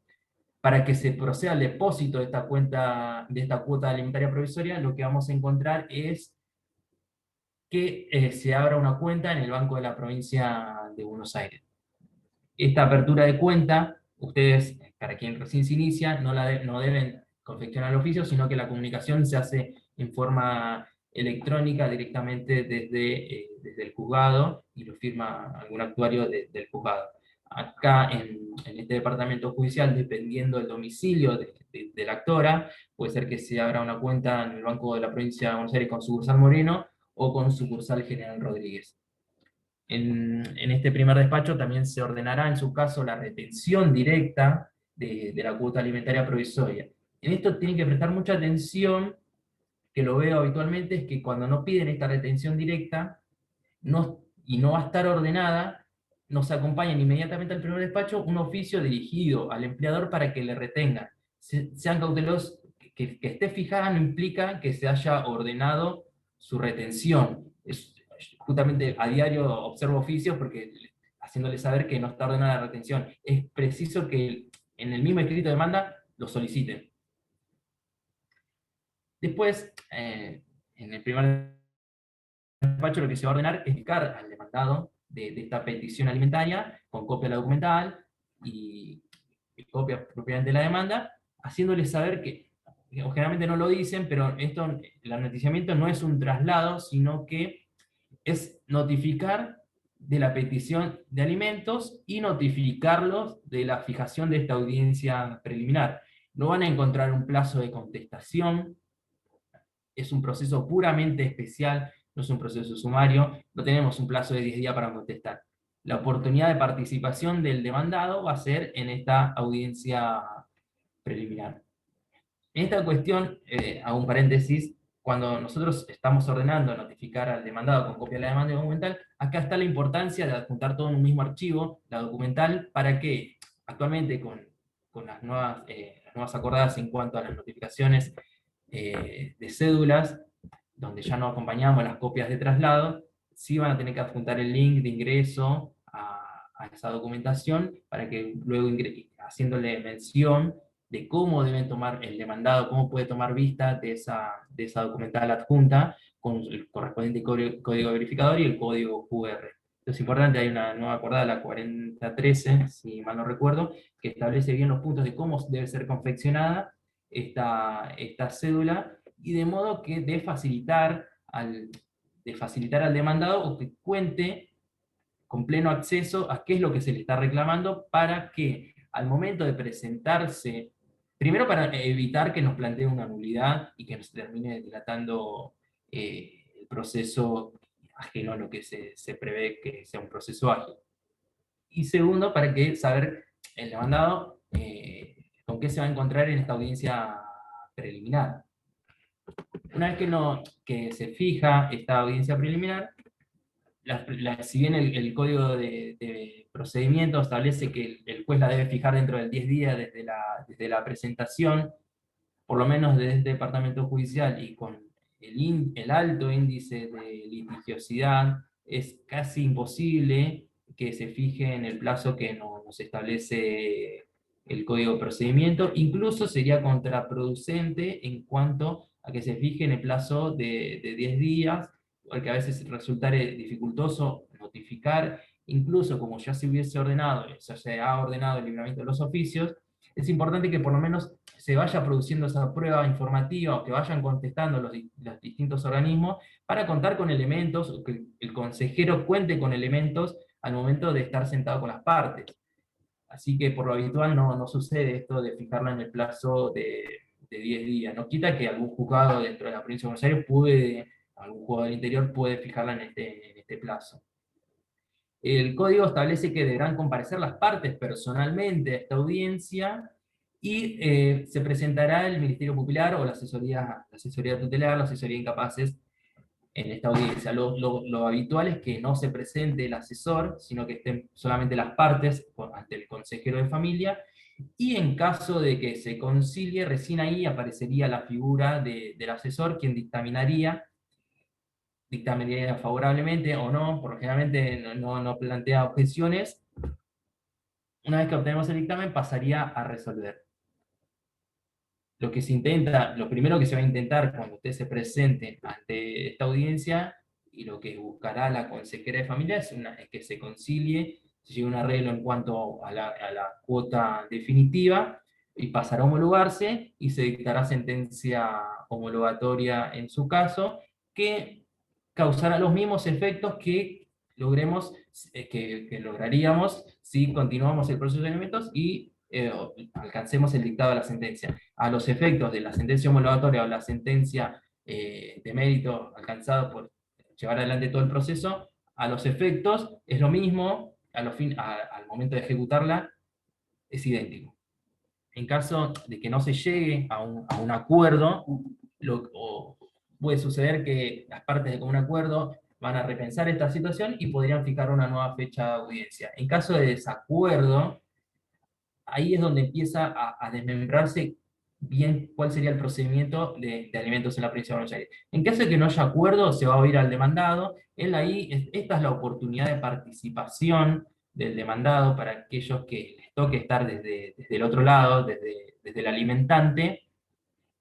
C: Para que se proceda al depósito de esta cuota alimentaria provisoria, lo que vamos a encontrar es que se abra una cuenta en el Banco de la Provincia de Buenos Aires. Esta apertura de cuenta, ustedes, para quien recién se inicia, no deben confeccionar el oficio, sino que la comunicación se hace en forma electrónica directamente desde el juzgado, y lo firma algún actuario del juzgado. Acá en este departamento judicial, dependiendo del domicilio de la actora, puede ser que se abra una cuenta en el Banco de la Provincia de Buenos Aires con sucursal Moreno o con sucursal General Rodríguez. En este primer despacho también se ordenará en su caso la retención directa de la cuota alimentaria provisoria. En esto tienen que prestar mucha atención, que lo veo habitualmente, es que cuando no piden esta retención directa y no va a estar ordenada, nos acompañan inmediatamente al primer despacho un oficio dirigido al empleador para que le retenga. Sean cautelosos, que esté fijada no implica que se haya ordenado su retención. Justamente a diario observo oficios haciéndole saber que no está ordenada la retención. Es preciso que en el mismo escrito de demanda lo soliciten. Después, en el primer despacho lo que se va a ordenar es fijar al demandado de esta petición alimentaria con copia de la documental y copia propiamente de la demanda, haciéndole saber que, generalmente no lo dicen, pero el noticiamiento no es un traslado, sino que es notificar de la petición de alimentos y notificarlos de la fijación de esta audiencia preliminar. No van a encontrar un plazo de contestación, es un proceso puramente especial, no es un proceso sumario, no tenemos un plazo de 10 días para contestar. La oportunidad de participación del demandado va a ser en esta audiencia preliminar. En esta cuestión, hago un paréntesis, cuando nosotros estamos ordenando notificar al demandado con copia de la demanda documental, acá está la importancia de adjuntar todo en un mismo archivo, la documental, para que actualmente con las nuevas acordadas en cuanto a las notificaciones de cédulas, donde ya no acompañamos las copias de traslado, sí van a tener que adjuntar el link de ingreso a esa documentación, para que luego haciéndole mención de cómo deben tomar el demandado, cómo puede tomar vista de esa documental adjunta, con el correspondiente código verificador y el código QR. Es importante, hay una nueva acordada, la 4013, si mal no recuerdo, que establece bien los puntos de cómo debe ser confeccionada esta cédula, y de modo que de facilitar al demandado, o que cuente con pleno acceso a qué es lo que se le está reclamando, para que al momento de presentarse Primero para evitar que nos plantee una nulidad y que nos termine dilatando el proceso ajeno a lo que se prevé que sea un proceso ágil. Y segundo, para que saber el demandado con qué se va a encontrar en esta audiencia preliminar. Una vez que se fija esta audiencia preliminar, si bien el código de procedimiento establece que el juez la debe fijar dentro del 10 días desde la presentación, por lo menos desde el departamento judicial y con el alto índice de litigiosidad, es casi imposible que se fije en el plazo que nos establece el código de procedimiento. Incluso sería contraproducente en cuanto a que se fije en el plazo de 10 días, porque a veces resulta dificultoso notificar, incluso como ya se hubiese ordenado, ya se ha ordenado el libramiento de los oficios. Es importante que por lo menos se vaya produciendo esa prueba informativa o que vayan contestando los distintos organismos para contar con elementos, o que el consejero cuente con elementos al momento de estar sentado con las partes. Así que por lo habitual no sucede esto de fijarla en el plazo de 10 días. No quita que algún juzgado dentro de la provincia de Buenos Aires algún juzgado del interior puede fijarla en este plazo. El código establece que deberán comparecer las partes personalmente a esta audiencia y se presentará el Ministerio Popular o la asesoría tutelar, la asesoría de incapaces en esta audiencia. Lo habitual es que no se presente el asesor, sino que estén solamente las partes ante el consejero de familia, y en caso de que se concilie, recién ahí aparecería la figura del asesor, quien dictaminaría favorablemente o no, porque generalmente no plantea objeciones. Una vez que obtenemos el dictamen, pasaría a resolver. Lo primero que se va a intentar cuando usted se presente ante esta audiencia, y lo que buscará la consejera de familia, es que se concilie, se llegue a un arreglo en cuanto a la cuota definitiva, y pasará a homologarse, y se dictará sentencia homologatoria en su caso, que causará los mismos efectos que lograríamos si continuamos el proceso de alimentos y alcancemos el dictado de la sentencia. A los efectos de la sentencia homologatoria o la sentencia de mérito alcanzado por llevar adelante todo el proceso, a los efectos es lo mismo, al momento de ejecutarla es idéntico. En caso de que no se llegue a un acuerdo, puede suceder que las partes de común acuerdo van a repensar esta situación y podrían fijar una nueva fecha de audiencia. En caso de desacuerdo, ahí es donde empieza a desmembrarse bien cuál sería el procedimiento de alimentos en la provincia de Buenos Aires. En caso de que no haya acuerdo, se va a oír al demandado. Esta es la oportunidad de participación del demandado para aquellos que les toque estar desde el otro lado, desde el alimentante.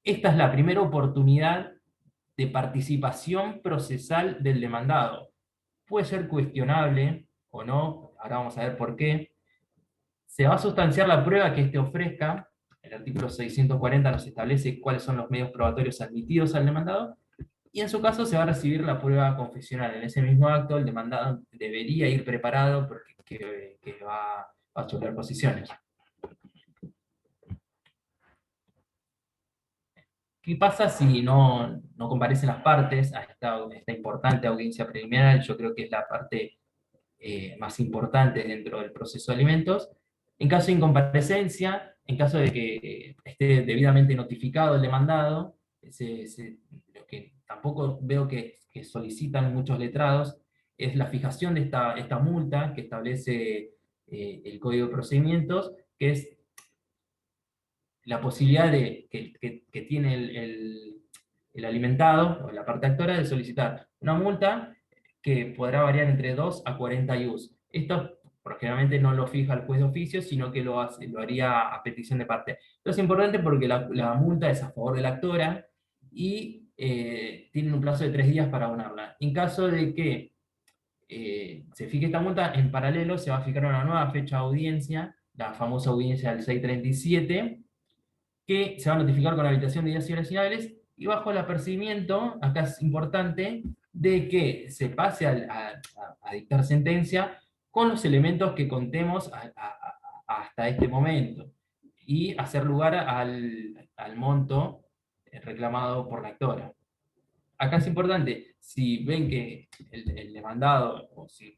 C: Esta es la primera oportunidad de participación procesal del demandado. Puede ser cuestionable o no, ahora vamos a ver por qué. Se va a sustanciar la prueba que éste ofrezca. El artículo 640 nos establece cuáles son los medios probatorios admitidos al demandado, y en su caso se va a recibir la prueba confesional. En ese mismo acto el demandado debería ir preparado porque va a chocar posiciones. ¿Qué pasa si no comparecen las partes a esta importante audiencia preliminar? Yo creo que es la parte más importante dentro del proceso de alimentos. En caso de incomparecencia, en caso de que esté debidamente notificado el demandado, lo que tampoco veo que solicitan muchos letrados, es la fijación de esta multa que establece el Código de Procedimientos, que es la posibilidad que tiene el alimentado, o la parte actora, de solicitar una multa que podrá variar entre 2 a 40 IUs. Esto generalmente no lo fija el juez de oficio, sino que lo haría a petición de parte. Esto es importante porque la multa es a favor de la actora y tienen un plazo de 3 días para abonarla. En caso de que se fije esta multa, en paralelo se va a fijar una nueva fecha de audiencia, la famosa audiencia del 637, que se va a notificar con la habilitación de días y horas inhábiles, y bajo el apercibimiento, acá es importante, de que se pase a dictar sentencia con los elementos que contemos hasta este momento. y hacer lugar al monto reclamado por la actora. Acá es importante, si ven que el demandado, o si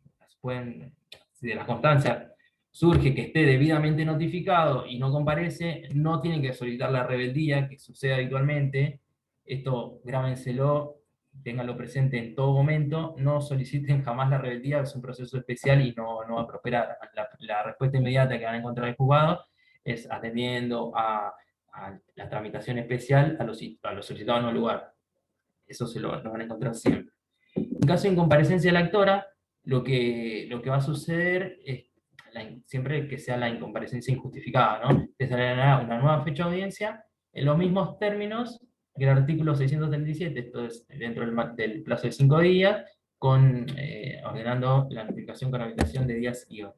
C: de la constancia surge que esté debidamente notificado y no comparece, no tienen que solicitar la rebeldía, que sucede habitualmente. Esto grábenselo, ténganlo presente en todo momento, no soliciten jamás la rebeldía, es un proceso especial y no va a prosperar. La respuesta inmediata que van a encontrar el juzgado es atendiendo a la tramitación especial a los solicitados en un lugar. Eso lo van a encontrar siempre. En caso de incomparecencia de la actora, lo que va a suceder es, siempre que sea la incomparecencia injustificada, ¿no? Se dará una nueva fecha de audiencia en los mismos términos que el artículo 637, esto es dentro del plazo de 5 días, ordenando la notificación con habilitación de días y horas.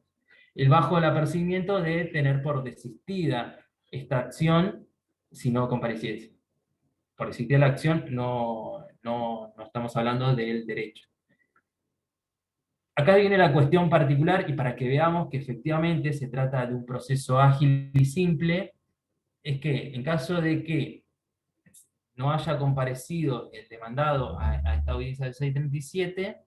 C: El bajo del apercibimiento de tener por desistida esta acción si no compareciese. Por existir la acción, no estamos hablando del derecho. Acá viene la cuestión particular, y para que veamos que efectivamente se trata de un proceso ágil y simple, es que en caso de que no haya comparecido el demandado a esta audiencia del 637,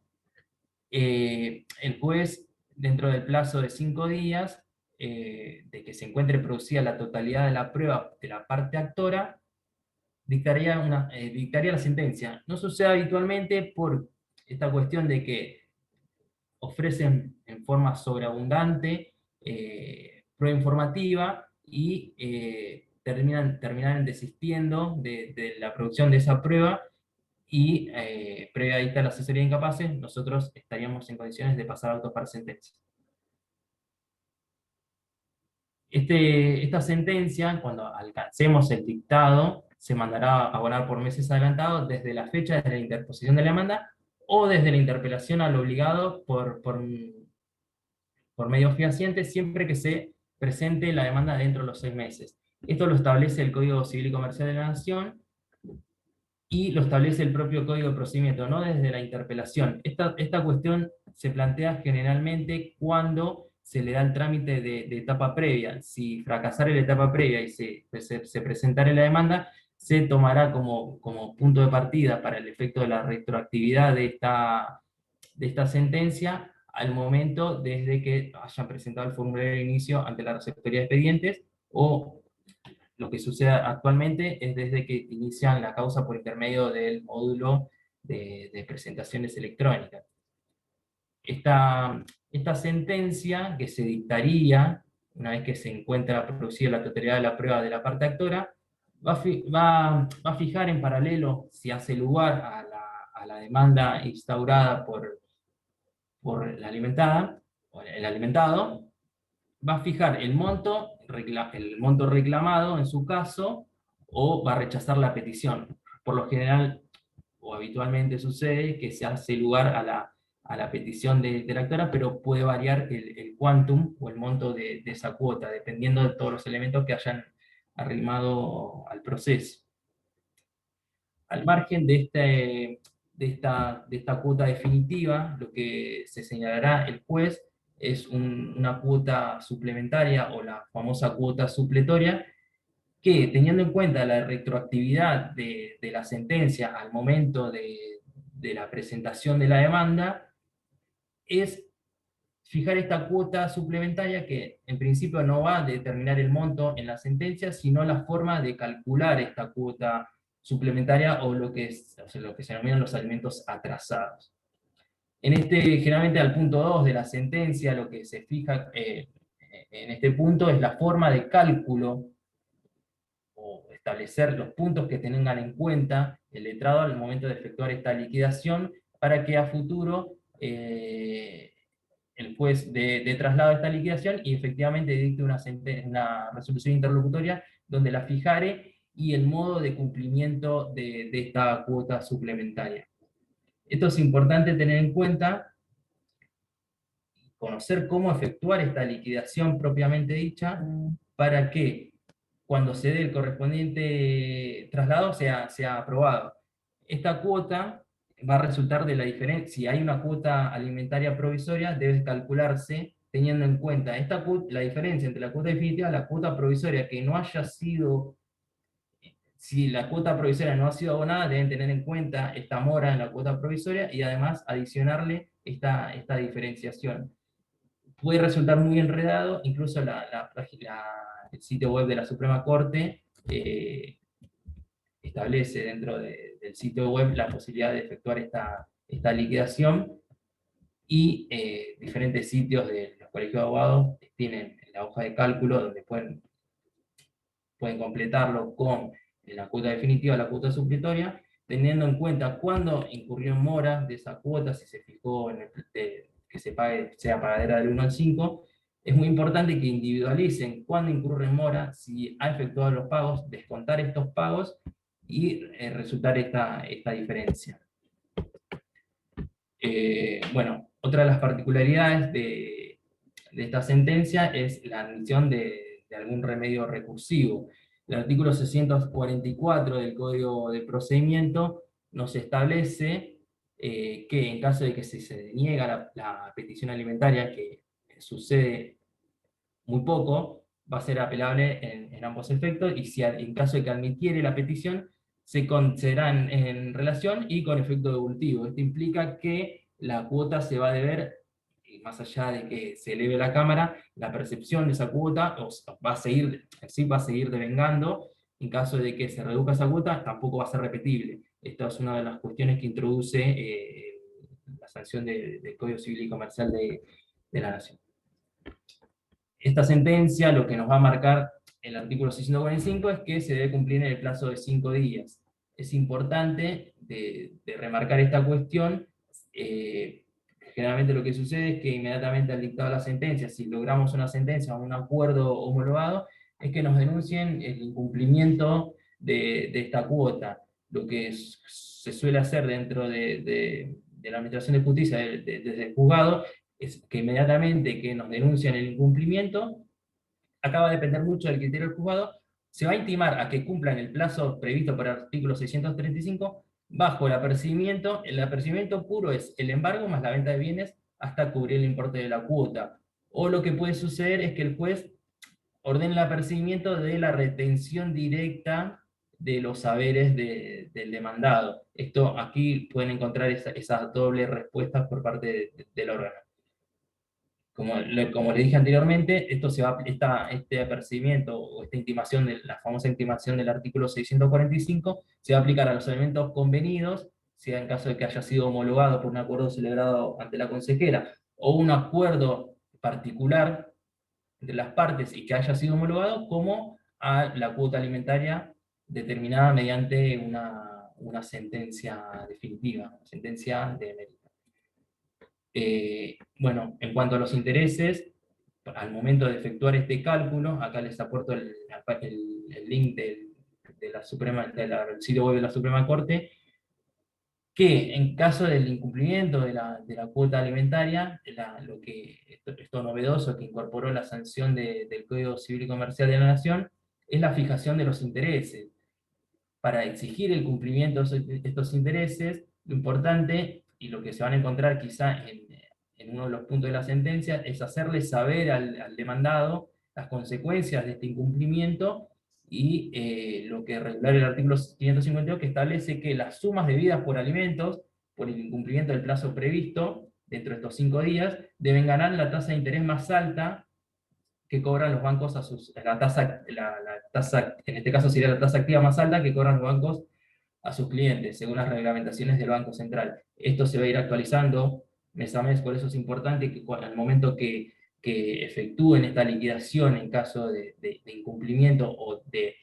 C: el juez, dentro del plazo de 5 días, de que se encuentre producida la totalidad de la prueba de la parte actora, dictaría la sentencia. No sucede habitualmente por esta cuestión de que ofrecen en forma sobreabundante prueba informativa y terminan desistiendo de la producción de esa prueba, y previa a dictar la asesoría de incapaces, nosotros estaríamos en condiciones de pasar autos para sentencia. Esta sentencia, cuando alcancemos el dictado, se mandará a abonar por meses adelantados desde la fecha de la interposición de la demanda o desde la interpelación al obligado por medio fehaciente, siempre que se presente la demanda dentro de los 6 meses. Esto lo establece el Código Civil y Comercial de la Nación y lo establece el propio Código de Procedimiento, no desde la interpelación. Esta cuestión se plantea generalmente cuando se le da el trámite de etapa previa. Si fracasara la etapa previa y se presentara la demanda, se tomará como punto de partida para el efecto de la retroactividad de esta sentencia al momento desde que hayan presentado el formulario de inicio ante la receptoría de expedientes, o lo que sucede actualmente es desde que inician la causa por intermedio del módulo de presentaciones electrónicas. Esta sentencia que se dictaría, una vez que se encuentra producida la totalidad de la prueba de la parte actora, va a fijar en paralelo, si hace lugar a la demanda instaurada por la alimentada, o el alimentado, va a fijar el monto reclamado en su caso, o va a rechazar la petición. Por lo general, o habitualmente sucede que se hace lugar a la petición de la actora, pero puede variar el quantum o el monto de esa cuota, dependiendo de todos los elementos que hayan arrimado al proceso. Al margen de esta cuota definitiva, lo que se señalará el juez es una cuota suplementaria, o la famosa cuota supletoria, que, teniendo en cuenta la retroactividad de la sentencia al momento de la presentación de la demanda, es fijar esta cuota suplementaria que en principio no va a determinar el monto en la sentencia, sino la forma de calcular esta cuota suplementaria, o lo que se denominan los alimentos atrasados. Generalmente al punto 2 de la sentencia, lo que se fija en este punto es la forma de cálculo, o establecer los puntos que tengan en cuenta el letrado al momento de efectuar esta liquidación, para que a futuro el juez de traslado de esta liquidación y efectivamente dicte una resolución interlocutoria donde la fijare, y el modo de cumplimiento de esta cuota suplementaria. Esto es importante tener en cuenta, conocer cómo efectuar esta liquidación propiamente dicha, para que cuando se dé el correspondiente traslado sea aprobado. Esta cuota va a resultar de la diferencia. Si hay una cuota alimentaria provisoria, debe calcularse teniendo en cuenta la diferencia entre la cuota definitiva y la cuota provisoria, que no haya sido, si la cuota provisoria no ha sido abonada, deben tener en cuenta esta mora en la cuota provisoria y además adicionarle esta diferenciación. Puede resultar muy enredado, incluso el sitio web de la Suprema Corte establece dentro del sitio web la posibilidad de efectuar esta liquidación, y diferentes sitios de los colegios de abogados tienen la hoja de cálculo donde pueden completarlo con la cuota definitiva, la cuota supletoria, teniendo en cuenta cuándo incurrió en mora de esa cuota, si se fijó en que se pague, sea pagadera del 1 al 5. Es muy importante que individualicen cuándo incurre en mora, si ha efectuado los pagos, descontar estos pagos y resultar esta diferencia. Bueno, otra de las particularidades de esta sentencia es la admisión de algún remedio recursivo. El artículo 644 del Código de Procedimiento nos establece que en caso de que se deniega la petición alimentaria, que sucede muy poco, va a ser apelable en ambos efectos, y si en caso de que admitiere la petición, se concederán en relación y con efecto devolutivo. Esto implica que la cuota se va a deber, más allá de que se eleve la Cámara, la percepción de esa cuota va a seguir devengando. En caso de que se reduzca esa cuota, tampoco va a ser repetible. Esta es una de las cuestiones que introduce la sanción del Código Civil y Comercial de la Nación. Esta sentencia lo que nos va a marcar el artículo 645 es que se debe cumplir en el plazo de 5 días. Es importante de remarcar esta cuestión. Generalmente lo que sucede es que inmediatamente al dictado la sentencia, si logramos una sentencia o un acuerdo homologado, es que nos denuncien el incumplimiento de esta cuota. Lo que se suele hacer dentro de la Administración de Justicia, desde el juzgado, es que inmediatamente que nos denuncian el incumplimiento, acaba de depender mucho del criterio del juzgado, se va a intimar a que cumplan el plazo previsto por el artículo 635 bajo el apercibimiento. El apercibimiento puro es el embargo más la venta de bienes hasta cubrir el importe de la cuota. O lo que puede suceder es que el juez ordene el apercibimiento de la retención directa de los saberes del demandado. Esto aquí pueden encontrar esas dobles respuestas por parte del órgano. Como les dije anteriormente, este apercibimiento o esta intimación, la famosa intimación del artículo 645, se va a aplicar a los elementos convenidos, sea en caso de que haya sido homologado por un acuerdo celebrado ante la consejera, o un acuerdo particular entre las partes y que haya sido homologado, como a la cuota alimentaria determinada mediante una sentencia definitiva, una sentencia de mérito. Bueno, en cuanto a los intereses, al momento de efectuar este cálculo, acá les aporto el link del sitio web de la Suprema Corte, que en caso del incumplimiento de la cuota alimentaria, esto novedoso que incorporó la sanción del Código Civil y Comercial de la Nación, es la fijación de los intereses. Para exigir el cumplimiento de estos intereses, lo importante, y lo que se van a encontrar quizá en uno de los puntos de la sentencia, es hacerle saber al demandado las consecuencias de este incumplimiento, y lo que regula el artículo 552, que establece que las sumas debidas por alimentos, por el incumplimiento del plazo previsto, dentro de estos 5 días, deben ganar la tasa de interés más alta que cobran los bancos la tasa, en este caso sería la tasa activa más alta que cobran los bancos a sus clientes, según las reglamentaciones del Banco Central. Esto se va a ir actualizando mes a mes, por eso es importante que al momento que efectúen esta liquidación en caso de incumplimiento o de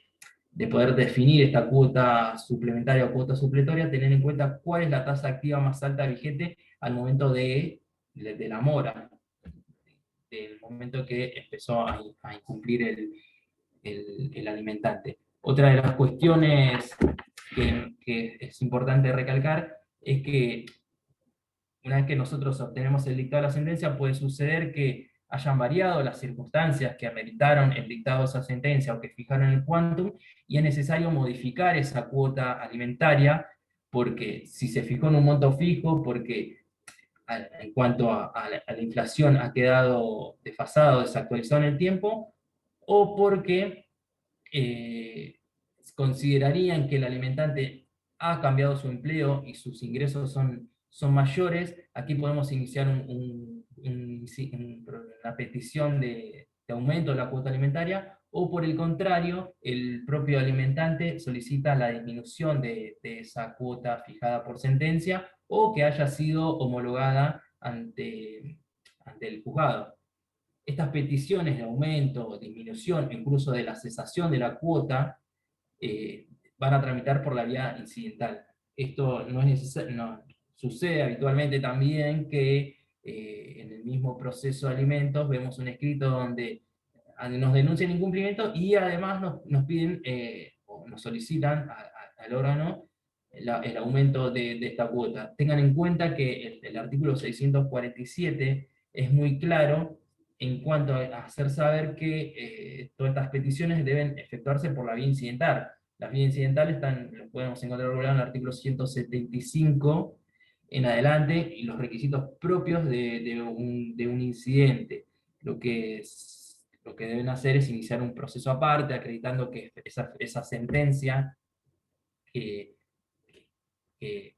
C: poder definir esta cuota suplementaria o cuota supletoria, tener en cuenta cuál es la tasa activa más alta vigente al momento de la mora, del momento que empezó a incumplir el alimentante. Otra de las cuestiones que es importante recalcar es que una vez que nosotros obtenemos el dictado de la sentencia, puede suceder que hayan variado las circunstancias que ameritaron el dictado de esa sentencia o que fijaron el quantum, y es necesario modificar esa cuota alimentaria, porque si se fijó en un monto fijo, porque en cuanto a la inflación ha quedado desfasado, desactualizado en el tiempo, o porque considerarían que el alimentante ha cambiado su empleo y sus ingresos son mayores. Aquí podemos iniciar una petición de aumento de la cuota alimentaria, o por el contrario, el propio alimentante solicita la disminución de esa cuota fijada por sentencia, o que haya sido homologada ante el juzgado. Estas peticiones de aumento, disminución, incluso de la cesación de la cuota, van a tramitar por la vía incidental. Esto no es necesario, no, sucede habitualmente también que en el mismo proceso de alimentos vemos un escrito donde nos denuncian incumplimiento y además nos piden o nos solicitan al órgano el aumento de esta cuota. Tengan en cuenta que el artículo 647 es muy claro en cuanto a hacer saber que todas estas peticiones deben efectuarse por la vía incidental. Las vías incidentales los podemos encontrar reguladas en el artículo 175 en adelante, y los requisitos propios de un incidente. Lo que deben hacer es iniciar un proceso aparte, acreditando que esa sentencia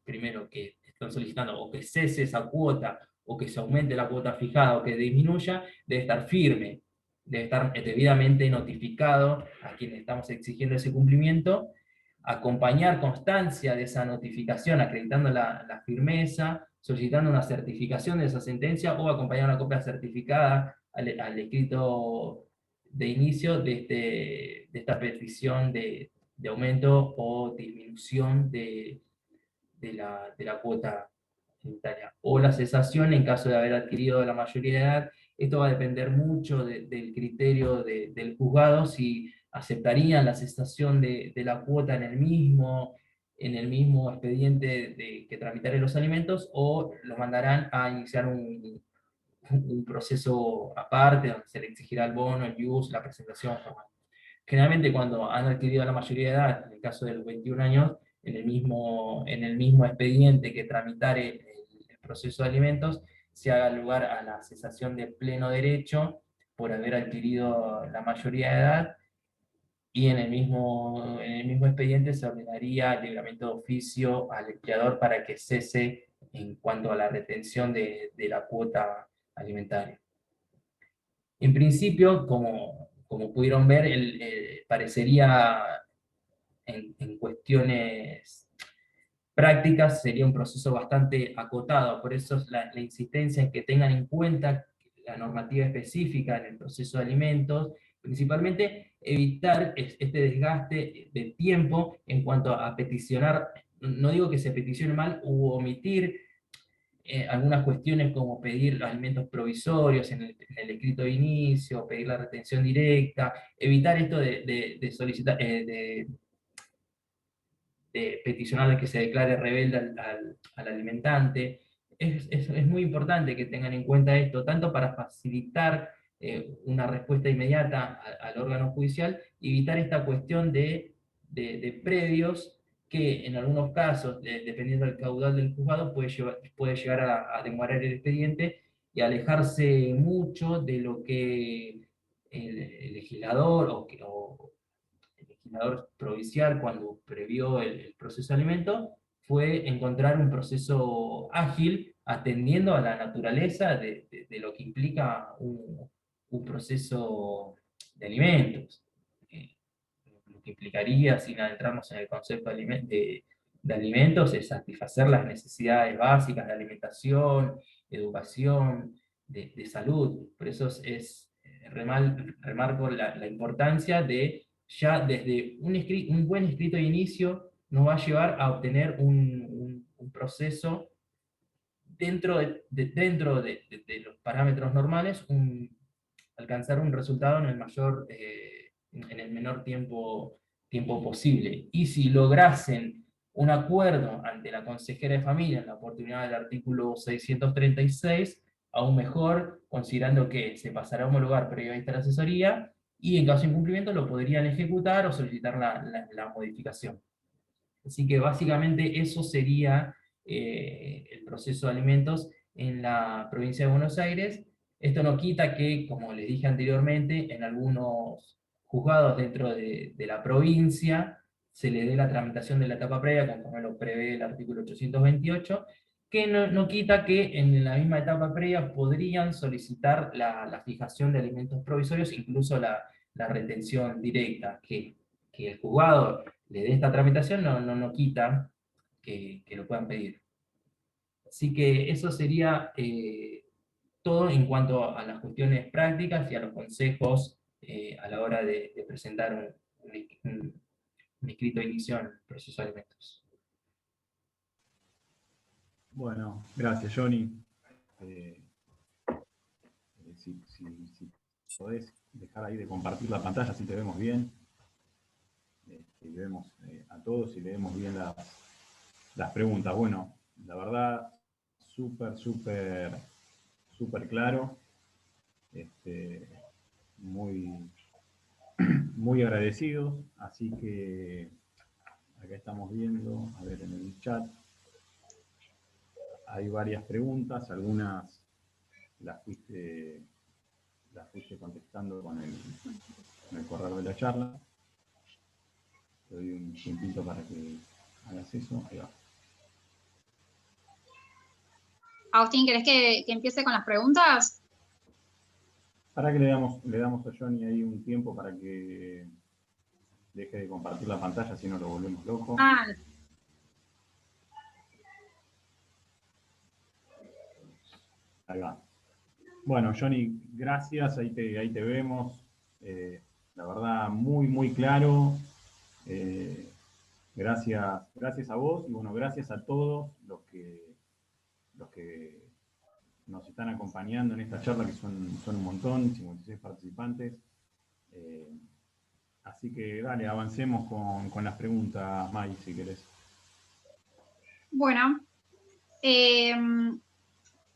C: primero que están solicitando, o que cese esa cuota, o que se aumente la cuota fijada, o que disminuya, debe estar firme, debe estar debidamente notificado a quienes estamos exigiendo ese cumplimiento, acompañar constancia de esa notificación, acreditando la firmeza, solicitando una certificación de esa sentencia, o acompañar una copia certificada al escrito de inicio de esta petición de aumento o disminución de la cuota alimentaria, o la cesación en caso de haber adquirido la mayoría de edad. Esto va a depender mucho del criterio del juzgado, si aceptarían la cesación de la cuota en el mismo expediente que tramitaré los alimentos, o lo mandarán a iniciar un proceso aparte, donde se le exigirá el bono, el ius, la presentación formal. Generalmente cuando han adquirido la mayoría de edad, en el caso de los 21 años, en el mismo expediente que tramitare el proceso de alimentos, se haga lugar a la cesación de pleno derecho por haber adquirido la mayoría de edad, y en el mismo expediente se ordenaría el libramiento de oficio al empleador para que cese en cuanto a la retención de la cuota alimentaria. En principio, como pudieron ver, parecería en cuestiones prácticas sería un proceso bastante acotado. Por eso es la insistencia en que tengan en cuenta la normativa específica en el proceso de alimentos, principalmente evitar este desgaste de tiempo en cuanto a peticionar. No digo que se peticione mal u omitir algunas cuestiones, como pedir alimentos provisorios en el escrito de inicio, pedir la retención directa, evitar esto de solicitar, de peticionar de que se declare rebelde al alimentante. Es muy importante que tengan en cuenta esto, tanto para facilitar una respuesta inmediata al órgano judicial, y evitar esta cuestión de previos, que en algunos casos, dependiendo del caudal del juzgado, puede llegar a demorar el expediente y alejarse mucho de lo que el legislador o el legislador provincial, cuando previó el proceso de alimento, fue encontrar un proceso ágil, atendiendo a la naturaleza de lo que implica un proceso de alimentos. Lo que implicaría, sin adentrarnos en el concepto de alimentos, es satisfacer las necesidades básicas de alimentación, educación, de salud. Por eso remarco la importancia de, ya desde un buen escrito de inicio, nos va a llevar a obtener un proceso dentro de los parámetros normales, alcanzar un resultado en el menor tiempo posible. Y si lograsen un acuerdo ante la consejera de familia en la oportunidad del artículo 636, aún mejor, considerando que se pasará a homologar previa la asesoría, y en caso de incumplimiento lo podrían ejecutar o solicitar la modificación. Así que básicamente eso sería el proceso de alimentos en la provincia de Buenos Aires. Esto no quita que, como les dije anteriormente, en algunos juzgados dentro de la provincia se le dé la tramitación de la etapa previa, conforme lo prevé el artículo 828, que no quita que en la misma etapa previa podrían solicitar la fijación de alimentos provisorios, incluso la retención directa, que el juzgado le dé esta tramitación no quita que lo puedan pedir. Así que eso sería todo en cuanto a las cuestiones prácticas y a los consejos a la hora de presentar un escrito de inicio en el proceso de alimentos.
A: Bueno, gracias, Johnny. Si podés dejar ahí de compartir la pantalla, así te vemos bien. Y vemos a todos y leemos bien las preguntas. Bueno, la verdad, súper claro. Muy agradecidos. Así que acá estamos viendo, a ver en el chat, hay varias preguntas, algunas las fuiste contestando con el correr de la charla. Te doy un tiempito para que hagas eso. Ahí va.
B: Agustín, ¿querés que empiece con las preguntas?
A: Para que le damos a Johnny ahí un tiempo para que deje de compartir la pantalla, si no lo volvemos loco.
B: Ah.
A: Ahí va. Bueno, Johnny, gracias, ahí te vemos. La verdad, muy claro. Gracias a vos y bueno, gracias a todos los que nos están acompañando en esta charla, que son un montón, 56 participantes. Así que dale, avancemos con las preguntas, May, si querés.
B: Bueno,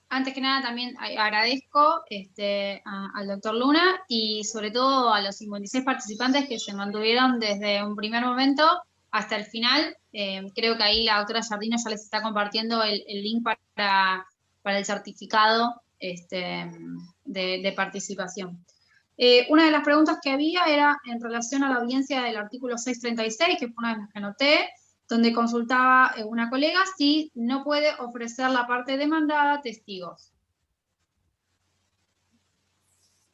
B: antes que nada también agradezco al doctor Luna y sobre todo a los 56 participantes que se mantuvieron desde un primer momento hasta el final. Creo que ahí la doctora Jardino ya les está compartiendo el link para el certificado de participación. Una de las preguntas que había era en relación a la audiencia del artículo 636, que fue una de las que anoté, donde consultaba una colega si no puede ofrecer la parte demandada testigos.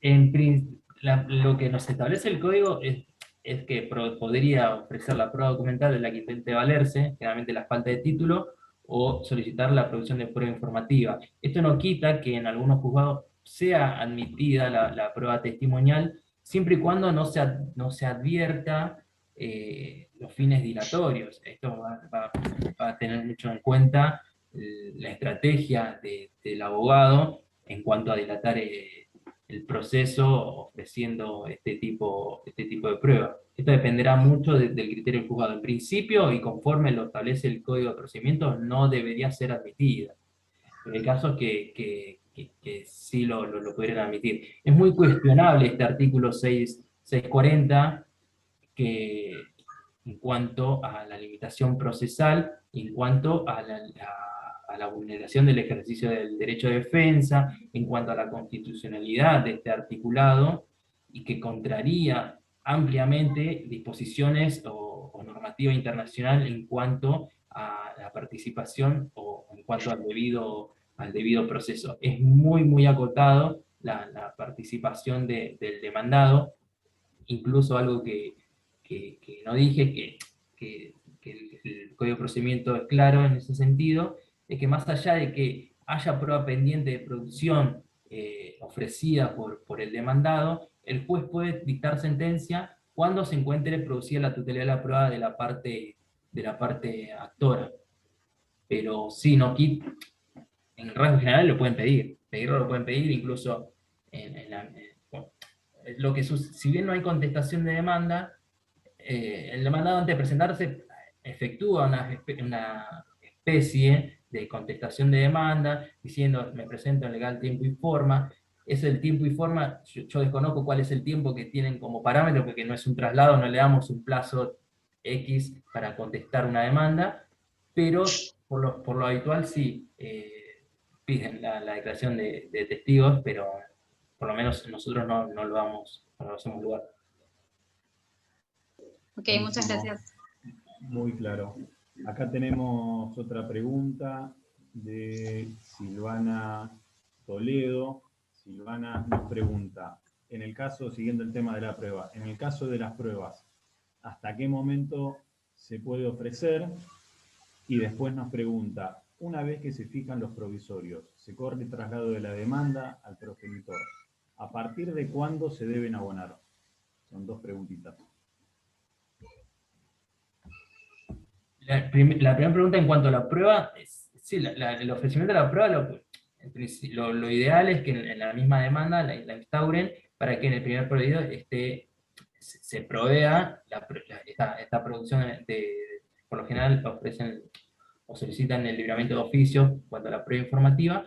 C: Lo que nos establece el código es que podría ofrecer la prueba documental de la que intente valerse, generalmente la falta de título, o solicitar la producción de prueba informativa. Esto no quita que en algunos juzgados sea admitida la prueba testimonial, siempre y cuando no se advierta los fines dilatorios. Esto va a tener mucho en cuenta la estrategia del abogado en cuanto a dilatar el proceso ofreciendo este tipo de prueba. Esto dependerá mucho del criterio del juzgado. En principio, y conforme lo establece el Código de Procedimientos, no debería ser admitida. Pero hay casos que sí lo pudieran admitir. Es muy cuestionable este artículo 640, que en cuanto a la limitación procesal, en cuanto a la vulneración del ejercicio del derecho de defensa, en cuanto a la constitucionalidad de este articulado, y que contraría ampliamente disposiciones o normativa internacional en cuanto a la participación o en cuanto al debido proceso. Es muy acotado la participación del demandado, incluso algo que no dije, que el Código de Procedimiento es claro en ese sentido, es que más allá de que haya prueba pendiente de producción ofrecida por el demandado, el juez puede dictar sentencia cuando se encuentre producida la totalidad de la prueba de la parte actora. Pero sí, no quita, en rasgos generales lo pueden pedirlo lo pueden pedir, incluso lo que si bien no hay contestación de demanda, el demandado antes de presentarse efectúa una especie de contestación de demanda, diciendo me presento en legal tiempo y forma. Es el tiempo y forma, yo desconozco cuál es el tiempo que tienen como parámetro, porque no es un traslado, no le damos un plazo X para contestar una demanda, pero por lo habitual sí, piden la declaración de testigos, pero por lo menos nosotros no lo hacemos lugar.
B: Ok, muchas gracias.
A: Muy claro. Acá tenemos otra pregunta de Silvana Toledo. Silvana nos pregunta, en el caso, siguiendo el tema de la prueba, en el caso de las pruebas, ¿hasta qué momento se puede ofrecer? Y después nos pregunta, una vez que se fijan los provisorios, se corre el traslado de la demanda al progenitor. ¿A partir de cuándo se deben abonar? Son dos preguntitas.
C: La primera pregunta en cuanto a la prueba, sí, el ofrecimiento de la prueba, lo ideal es que en la misma demanda la instauren para que en el primer proveído se provea esta producción por lo general ofrecen o solicitan el libramiento de oficio en cuanto a la prueba informativa,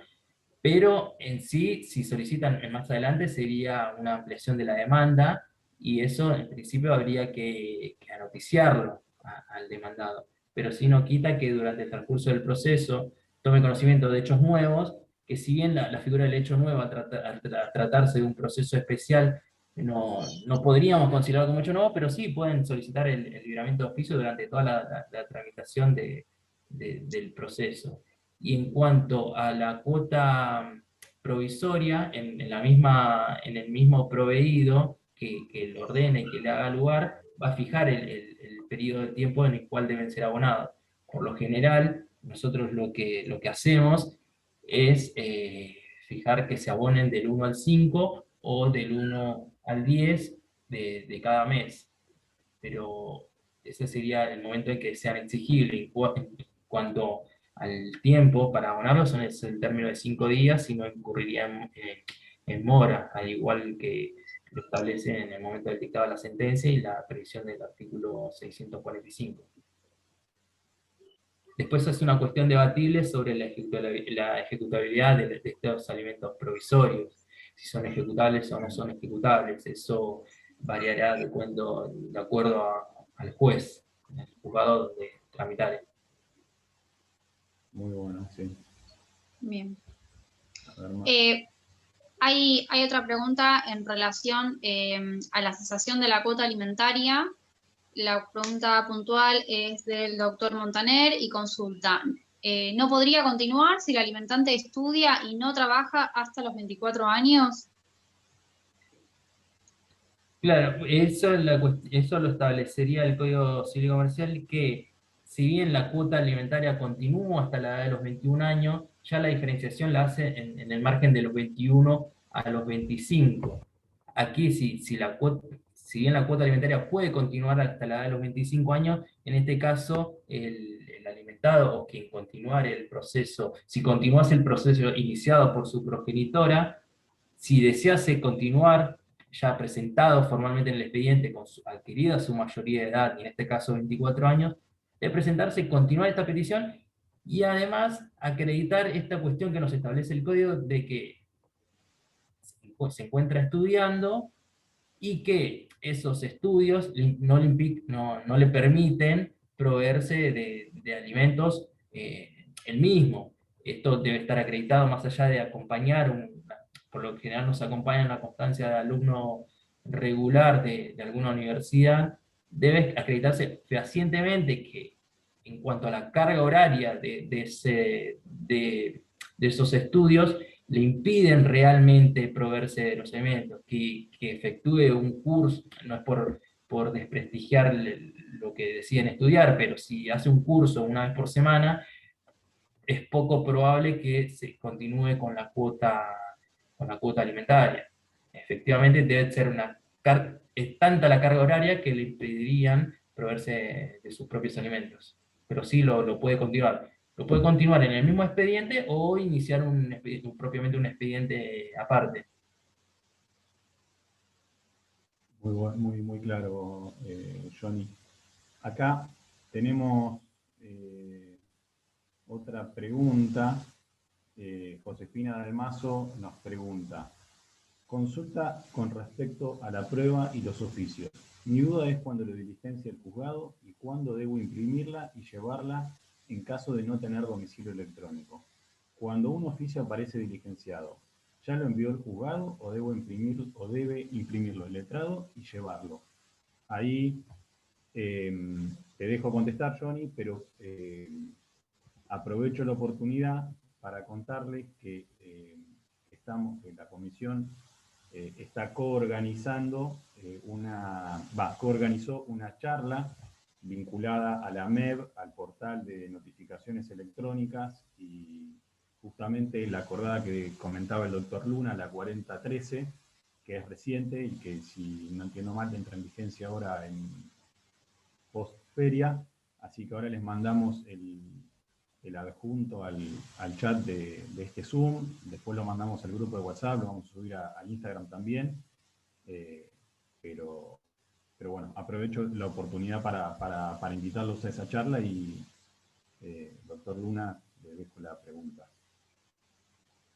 C: pero en sí, si solicitan más adelante, sería una ampliación de la demanda, y eso en principio habría que noticiarlo al demandado. Pero sí no quita que durante el transcurso del proceso tome conocimiento de hechos nuevos, que si bien la figura del hecho nuevo, al tratarse de un proceso especial, no podríamos considerarlo como hecho nuevo, pero sí pueden solicitar el libramiento de oficio durante toda la tramitación del proceso. Y en cuanto a la cuota provisoria, en el mismo proveído que lo ordene y que le haga lugar, va a fijar el periodo de tiempo en el cual deben ser abonados. Por lo general, nosotros lo que hacemos es fijar que se abonen del 1 al 5 o del 1 al 10 de cada mes. Pero ese sería el momento en que sean exigibles. En cuanto al tiempo para abonarlos, es el término de 5 días, y no incurriría en mora, al igual que lo establece en el momento del dictado de la sentencia y la previsión del artículo 645. Después es una cuestión debatible sobre la ejecutabilidad de estos alimentos provisorios, si son ejecutables o no son ejecutables. Eso variará de acuerdo al juez, al juzgado donde tramitare.
A: Muy bueno, sí.
B: Bien.
A: A ver, más.
B: Hay otra pregunta en relación a la cesación de la cuota alimentaria. La pregunta puntual es del doctor Montaner y consulta. ¿No podría continuar si el alimentante estudia y no trabaja hasta los 24 años?
C: Claro, eso lo establecería el Código Civil Comercial, que si bien la cuota alimentaria continúa hasta la edad de los 21 años, ya la diferenciación la hace en el margen de los 21 a los 25. Aquí, si bien la cuota alimentaria puede continuar hasta la edad de los 25 años, en este caso el alimentado o quien continuare el proceso, si continuase el proceso iniciado por su progenitora, si desease continuar ya presentado formalmente en el expediente, adquirida su mayoría de edad, y en este caso 24 años, de presentarse y continuar esta petición, y además acreditar esta cuestión que nos establece el código de que se encuentra estudiando y que esos estudios no le permiten proveerse de alimentos él mismo. Esto debe estar acreditado más allá de acompañar, por lo general nos acompaña una constancia de alumno regular de alguna universidad, debe acreditarse fehacientemente que en cuanto a la carga horaria de esos estudios, le impiden realmente proveerse de los alimentos, que efectúe un curso, no es por desprestigiar lo que deciden estudiar, pero si hace un curso una vez por semana, es poco probable que se continúe con la cuota alimentaria. Efectivamente, debe ser es tanta la carga horaria que le impedirían proveerse de sus propios alimentos. Pero sí lo puede continuar. Lo puede continuar en el mismo expediente o iniciar propiamente un expediente aparte.
A: Muy claro, Johnny. Acá tenemos otra pregunta. Josefina Dalmazo nos pregunta, consulta con respecto a la prueba y los oficios. Mi duda es cuándo lo diligencia el juzgado y cuándo debo imprimirla y llevarla en caso de no tener domicilio electrónico. cuando un oficio aparece diligenciado, ¿ya lo envió el juzgado o debe imprimirlo el letrado y llevarlo? Ahí te dejo contestar, Johnny, pero aprovecho la oportunidad para contarles que la comisión está coorganizó una charla vinculada a la MEB, al portal de notificaciones electrónicas, y justamente la acordada que comentaba el doctor Luna, la 4013, que es reciente y que, si no entiendo mal, entra en vigencia ahora en post-feria, así que ahora les mandamos el adjunto al chat de este Zoom, después lo mandamos al grupo de WhatsApp, lo vamos a subir al Instagram también, pero bueno, aprovecho la oportunidad para invitarlos a esa charla y, doctor Luna, le dejo la pregunta.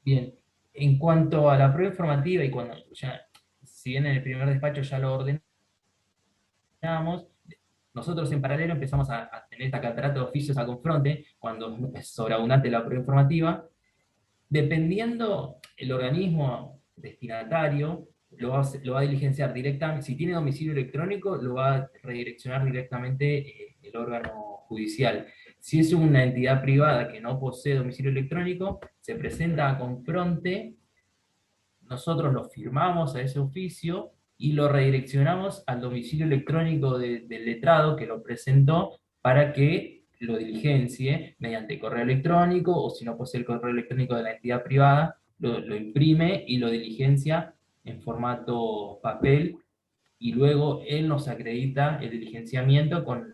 C: Bien, en cuanto a la prueba informativa, y cuando ya, si bien en el primer despacho ya lo ordenamos, nosotros en paralelo empezamos a tener esta catarata de oficios a confronte, cuando es sobreabundante la prueba informativa, dependiendo el organismo destinatario, lo va a diligenciar directamente. Si tiene domicilio electrónico, lo va a redireccionar directamente el órgano judicial. Si es una entidad privada que no posee domicilio electrónico, se presenta a confronte, nosotros lo firmamos a ese oficio y lo redireccionamos al domicilio electrónico del letrado que lo presentó para que lo diligencie mediante correo electrónico, o si no posee el correo electrónico de la entidad privada, lo imprime y lo diligencia en formato papel, y luego él nos acredita el diligenciamiento con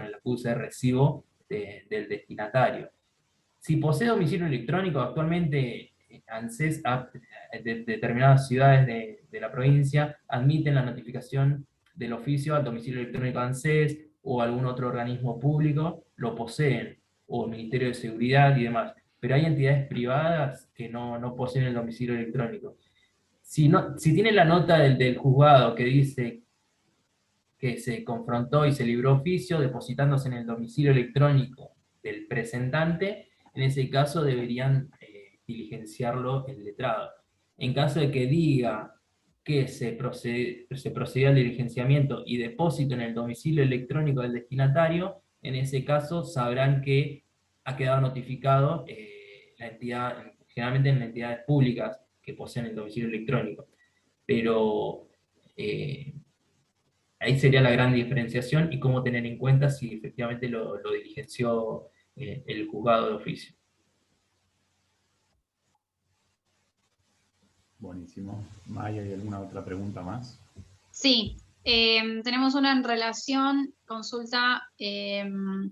C: el acuse de recibo del destinatario. Si posee domicilio electrónico, actualmente ANSES, determinadas ciudades de la provincia admiten la notificación del oficio al domicilio electrónico ANSES o algún otro organismo público, lo poseen, o el Ministerio de Seguridad y demás. Pero hay entidades privadas que no poseen el domicilio electrónico. Si tiene la nota del juzgado que dice que se confrontó y se libró oficio depositándose en el domicilio electrónico del presentante, en ese caso deberían diligenciarlo el letrado. En caso de que diga que se procedió al diligenciamiento y depósito en el domicilio electrónico del destinatario, en ese caso sabrán que ha quedado notificado la entidad, generalmente en entidades públicas que poseen el domicilio electrónico. Pero ahí sería la gran diferenciación y cómo tener en cuenta si efectivamente lo diligenció el juzgado de oficio.
A: Buenísimo. Maya, ¿hay alguna otra pregunta más?
B: Sí, tenemos una en relación, consulta, el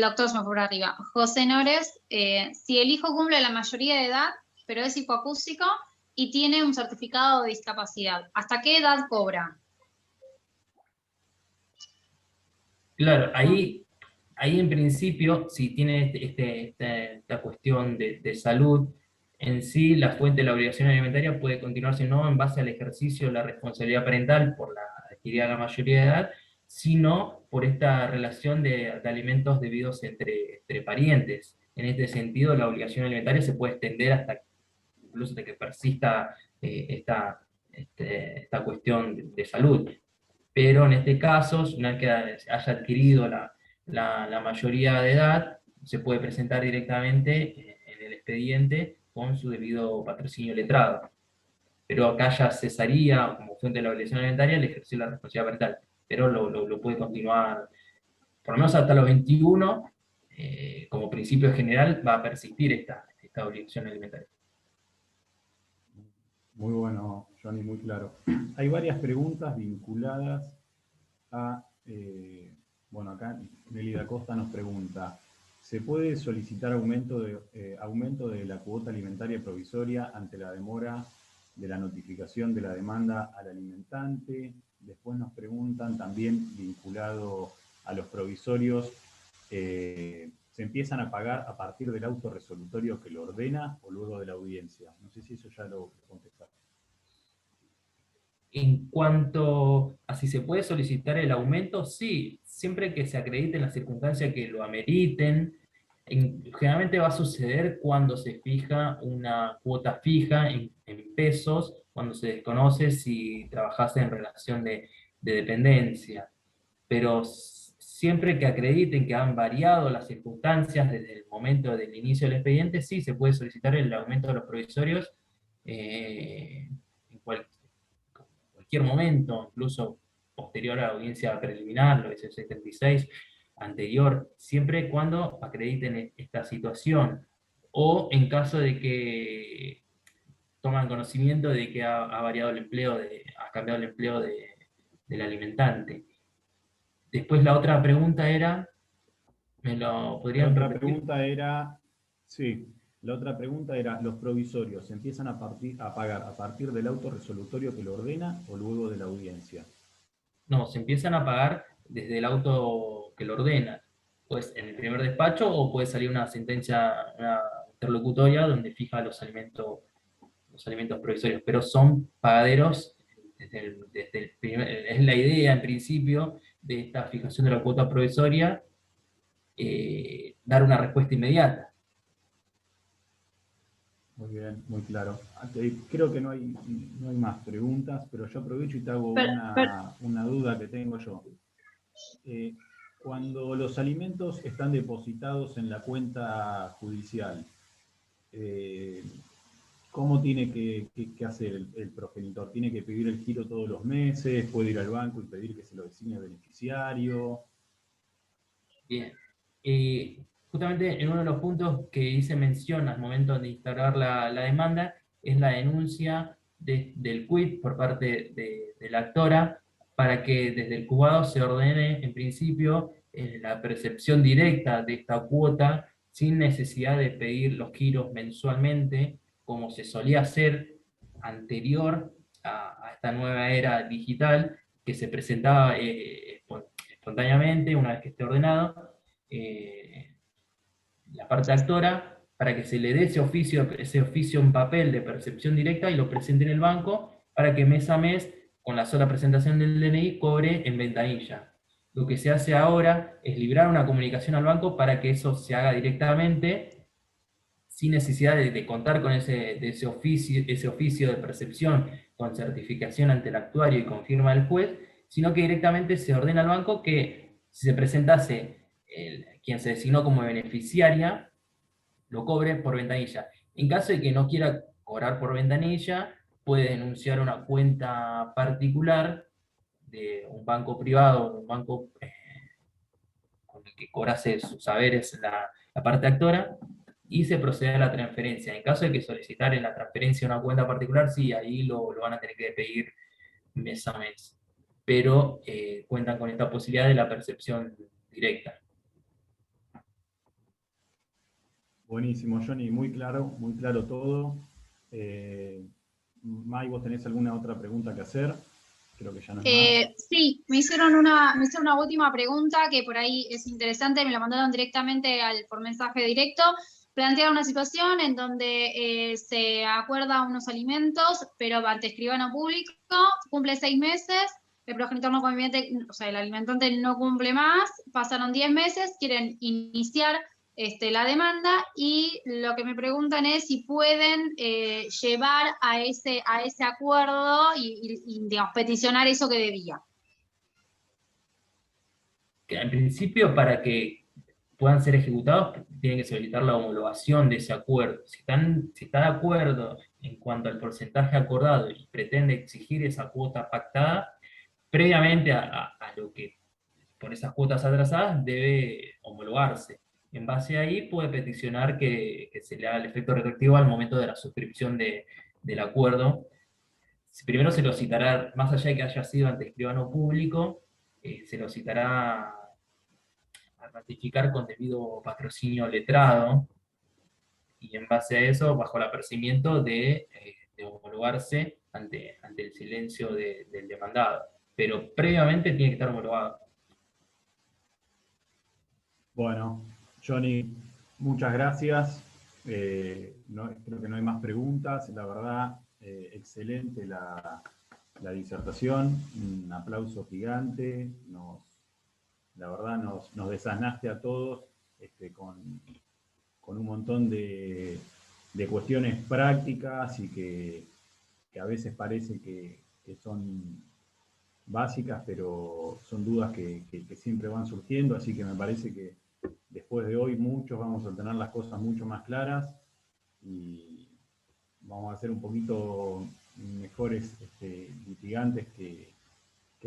B: doctor se me fue por arriba, José Nores, si el hijo cumple la mayoría de edad, pero es hipoacústico y tiene un certificado de discapacidad, ¿hasta qué edad cobra?
C: Claro, ahí en principio, si tiene esta cuestión de salud, en sí la fuente de la obligación alimentaria puede continuarse no en base al ejercicio de la responsabilidad parental por la adquirida a la mayoría de edad, sino por esta relación de alimentos debidos entre parientes. En este sentido, la obligación alimentaria se puede extender incluso hasta que persista esta cuestión de salud. Pero en este caso, una vez que haya adquirido la mayoría de edad, se puede presentar directamente en el expediente con su debido patrocinio letrado. Pero acá ya cesaría, como fuente de la obligación alimentaria, el ejercicio de la responsabilidad parental. Pero lo puede continuar, por lo menos hasta los 21, como principio general, va a persistir esta obligación alimentaria.
A: Muy bueno, Johnny, muy claro. Hay varias preguntas vinculadas a, bueno, acá Nelly da Costa nos pregunta, ¿se puede solicitar aumento de la cuota alimentaria provisoria ante la demora de la notificación de la demanda al alimentante? Después nos preguntan, también vinculado a los provisorios, ¿se empiezan a pagar a partir del auto resolutorio que lo ordena o luego de la audiencia? No sé si eso ya lo contestaste.
C: En cuanto a si se puede solicitar el aumento, sí, siempre que se acrediten las circunstancias que lo ameriten. Generalmente va a suceder cuando se fija una cuota fija en pesos, cuando se desconoce si trabajas en relación de dependencia. Pero siempre que acrediten que han variado las circunstancias desde el momento del inicio del expediente, sí se puede solicitar el aumento de los provisorios en cualquier momento, incluso posterior a la audiencia preliminar, lo que es el 76, anterior, siempre y cuando acrediten esta situación, o en caso de que toman conocimiento de que ha variado el empleo, ha cambiado el empleo del alimentante. Después la otra pregunta era, ¿me lo
A: La
C: podrían
A: otra
C: repetir?
A: pregunta era, sí, la otra pregunta era, ¿los provisorios se empiezan a pagar a partir del auto resolutorio que lo ordena o luego de la audiencia?
C: No, se empiezan a pagar desde el auto que lo ordena, pues en el primer despacho, o puede salir una sentencia, una interlocutoria donde fija los alimentos provisorios, pero son pagaderos desde el es la idea en principio de esta fijación de la cuota provisoria, dar una respuesta inmediata.
A: Muy bien, muy claro. Creo que no hay más preguntas, pero yo aprovecho y te hago una duda que tengo yo. Cuando los alimentos están depositados en la cuenta judicial, ¿cómo tiene que hacer el progenitor? ¿Tiene que pedir el giro todos los meses? ¿Puede ir al banco y pedir que se lo designe beneficiario?
C: Bien. Justamente en uno de los puntos que hice mención al momento de instaurar la demanda es la denuncia del quit por parte de la actora para que desde el juzgado se ordene en principio la percepción directa de esta cuota sin necesidad de pedir los giros mensualmente como se solía hacer anterior a esta nueva era digital que se presentaba espontáneamente una vez que esté ordenado la parte actora para que se le dé ese oficio en papel de percepción directa y lo presente en el banco para que mes a mes, con la sola presentación del DNI, cobre en ventanilla. Lo que se hace ahora es librar una comunicación al banco para que eso se haga directamente sin necesidad de contar con ese oficio de percepción con certificación ante el actuario y con firma del juez, sino que directamente se ordena al banco que si se presentase quien se designó como beneficiaria, lo cobre por ventanilla. En caso de que no quiera cobrar por ventanilla, puede denunciar una cuenta particular de un banco privado, de un banco con el que cobrase sus saberes la parte actora, y se procede a la transferencia. En caso de que solicitar en la transferencia una cuenta particular, sí, ahí lo van a tener que pedir mes a mes. Pero cuentan con esta posibilidad de la percepción directa.
A: Buenísimo, Johnny, muy claro todo. Mai, ¿vos tenés alguna otra pregunta que hacer? Creo que ya no es más.
B: Sí, me hicieron una última pregunta que por ahí es interesante, me la mandaron directamente por mensaje directo. Plantea una situación en donde se acuerda unos alimentos, pero ante escribano público, cumple 6 meses, el progenitor no conviviente, o sea, el alimentante no cumple más, pasaron 10 meses, quieren iniciar la demanda y lo que me preguntan es si pueden llevar a ese acuerdo y digamos, peticionar eso que debía.
C: Que en principio, para que puedan ser ejecutados, tienen que solicitar la homologación de ese acuerdo. Si está de acuerdo en cuanto al porcentaje acordado y pretende exigir esa cuota pactada, previamente a lo que por esas cuotas atrasadas debe homologarse. En base a ahí puede peticionar que se le haga el efecto retroactivo al momento de la suscripción del acuerdo. Primero se lo citará, más allá de que haya sido ante escribano público, se lo citará a ratificar con debido patrocinio letrado, y en base a eso, bajo el apercibimiento de homologarse ante el silencio del demandado. Pero previamente tiene que estar homologado.
A: Bueno, Johnny, muchas gracias. Creo que no hay más preguntas. La verdad, excelente la disertación. Un aplauso gigante. La verdad, nos desasnaste a todos con con un montón de cuestiones prácticas y que a veces parece que son básicas, pero son dudas que siempre van surgiendo, así que me parece que después de hoy muchos vamos a tener las cosas mucho más claras y vamos a ser un poquito mejores litigantes que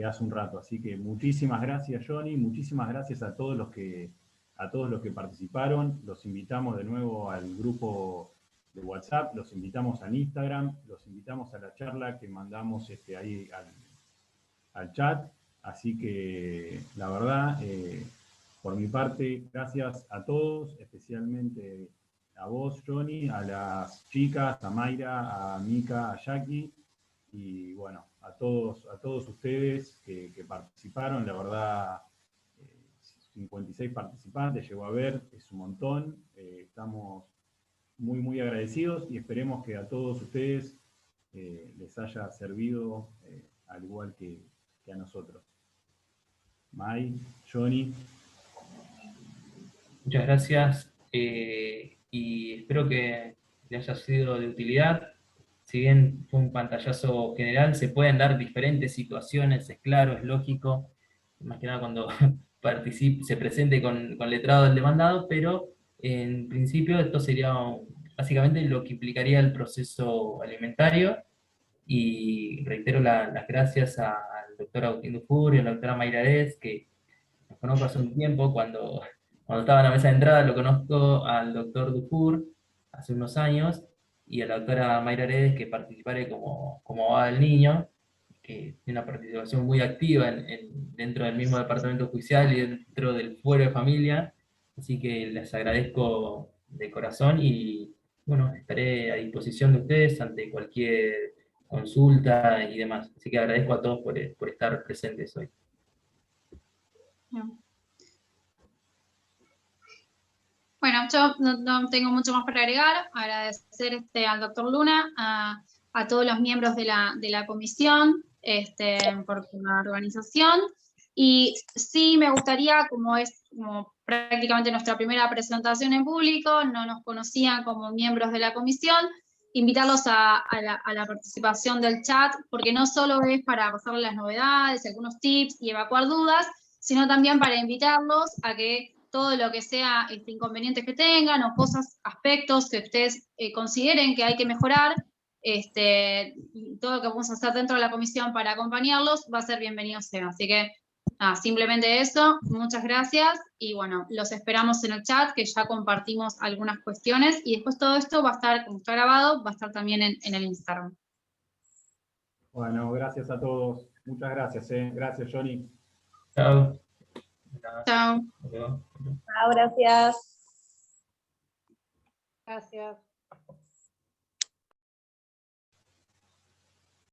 A: hace un rato. Así que muchísimas gracias, Johnny, muchísimas gracias a todos los que participaron. Los invitamos de nuevo al grupo de WhatsApp, los invitamos al Instagram, los invitamos a la charla que mandamos ahí al chat. Así que la verdad, por mi parte, gracias a todos, especialmente a vos, Johnny, a las chicas, a Mayra, a Mika, a Jackie, y bueno, a todos ustedes que participaron. La verdad, 56 participantes llegó a ver, es un montón. Estamos muy agradecidos y esperemos que a todos ustedes les haya servido al igual que a nosotros. May, Johnny.
C: Muchas gracias y espero que le haya sido de utilidad. Si bien fue un pantallazo general, se pueden dar diferentes situaciones, es claro, es lógico, más que nada cuando se presente con letrado del demandado, pero en principio esto sería básicamente lo que implicaría el proceso alimentario, y reitero las gracias al doctor Agustín Dufour y a la doctora Mayra Dez, que los conozco hace un tiempo, cuando estaba en la mesa de entrada. Lo conozco al doctor Dufour hace unos años, y a la doctora Mayra Heredes, que participaré como abogada del niño, que tiene una participación muy activa dentro del mismo departamento judicial y dentro del fuero de familia. Así que les agradezco de corazón y bueno, estaré a disposición de ustedes ante cualquier consulta y demás. Así que agradezco a todos por estar presentes hoy.
B: Bueno, yo no tengo mucho más para agregar. Agradecer al doctor Luna, a todos los miembros de la comisión por la organización. Y sí me gustaría, como prácticamente nuestra primera presentación en público, no nos conocían como miembros de la comisión, invitarlos a la participación del chat, porque no solo es para pasarles las novedades, algunos tips y evacuar dudas, sino también para invitarlos a que todo lo que sea inconvenientes que tengan o aspectos que ustedes consideren que hay que mejorar, todo lo que vamos a hacer dentro de la comisión para acompañarlos va a ser bienvenido sea. Así que simplemente eso, muchas gracias y bueno, los esperamos en el chat, que ya compartimos algunas cuestiones, y después todo esto va a estar, como está grabado, va a estar también en el Instagram.
A: Bueno, gracias a todos. Muchas gracias. Gracias, Johnny.
C: Chao.
B: Chao.
C: Chao.
D: Chao, gracias.
B: Gracias.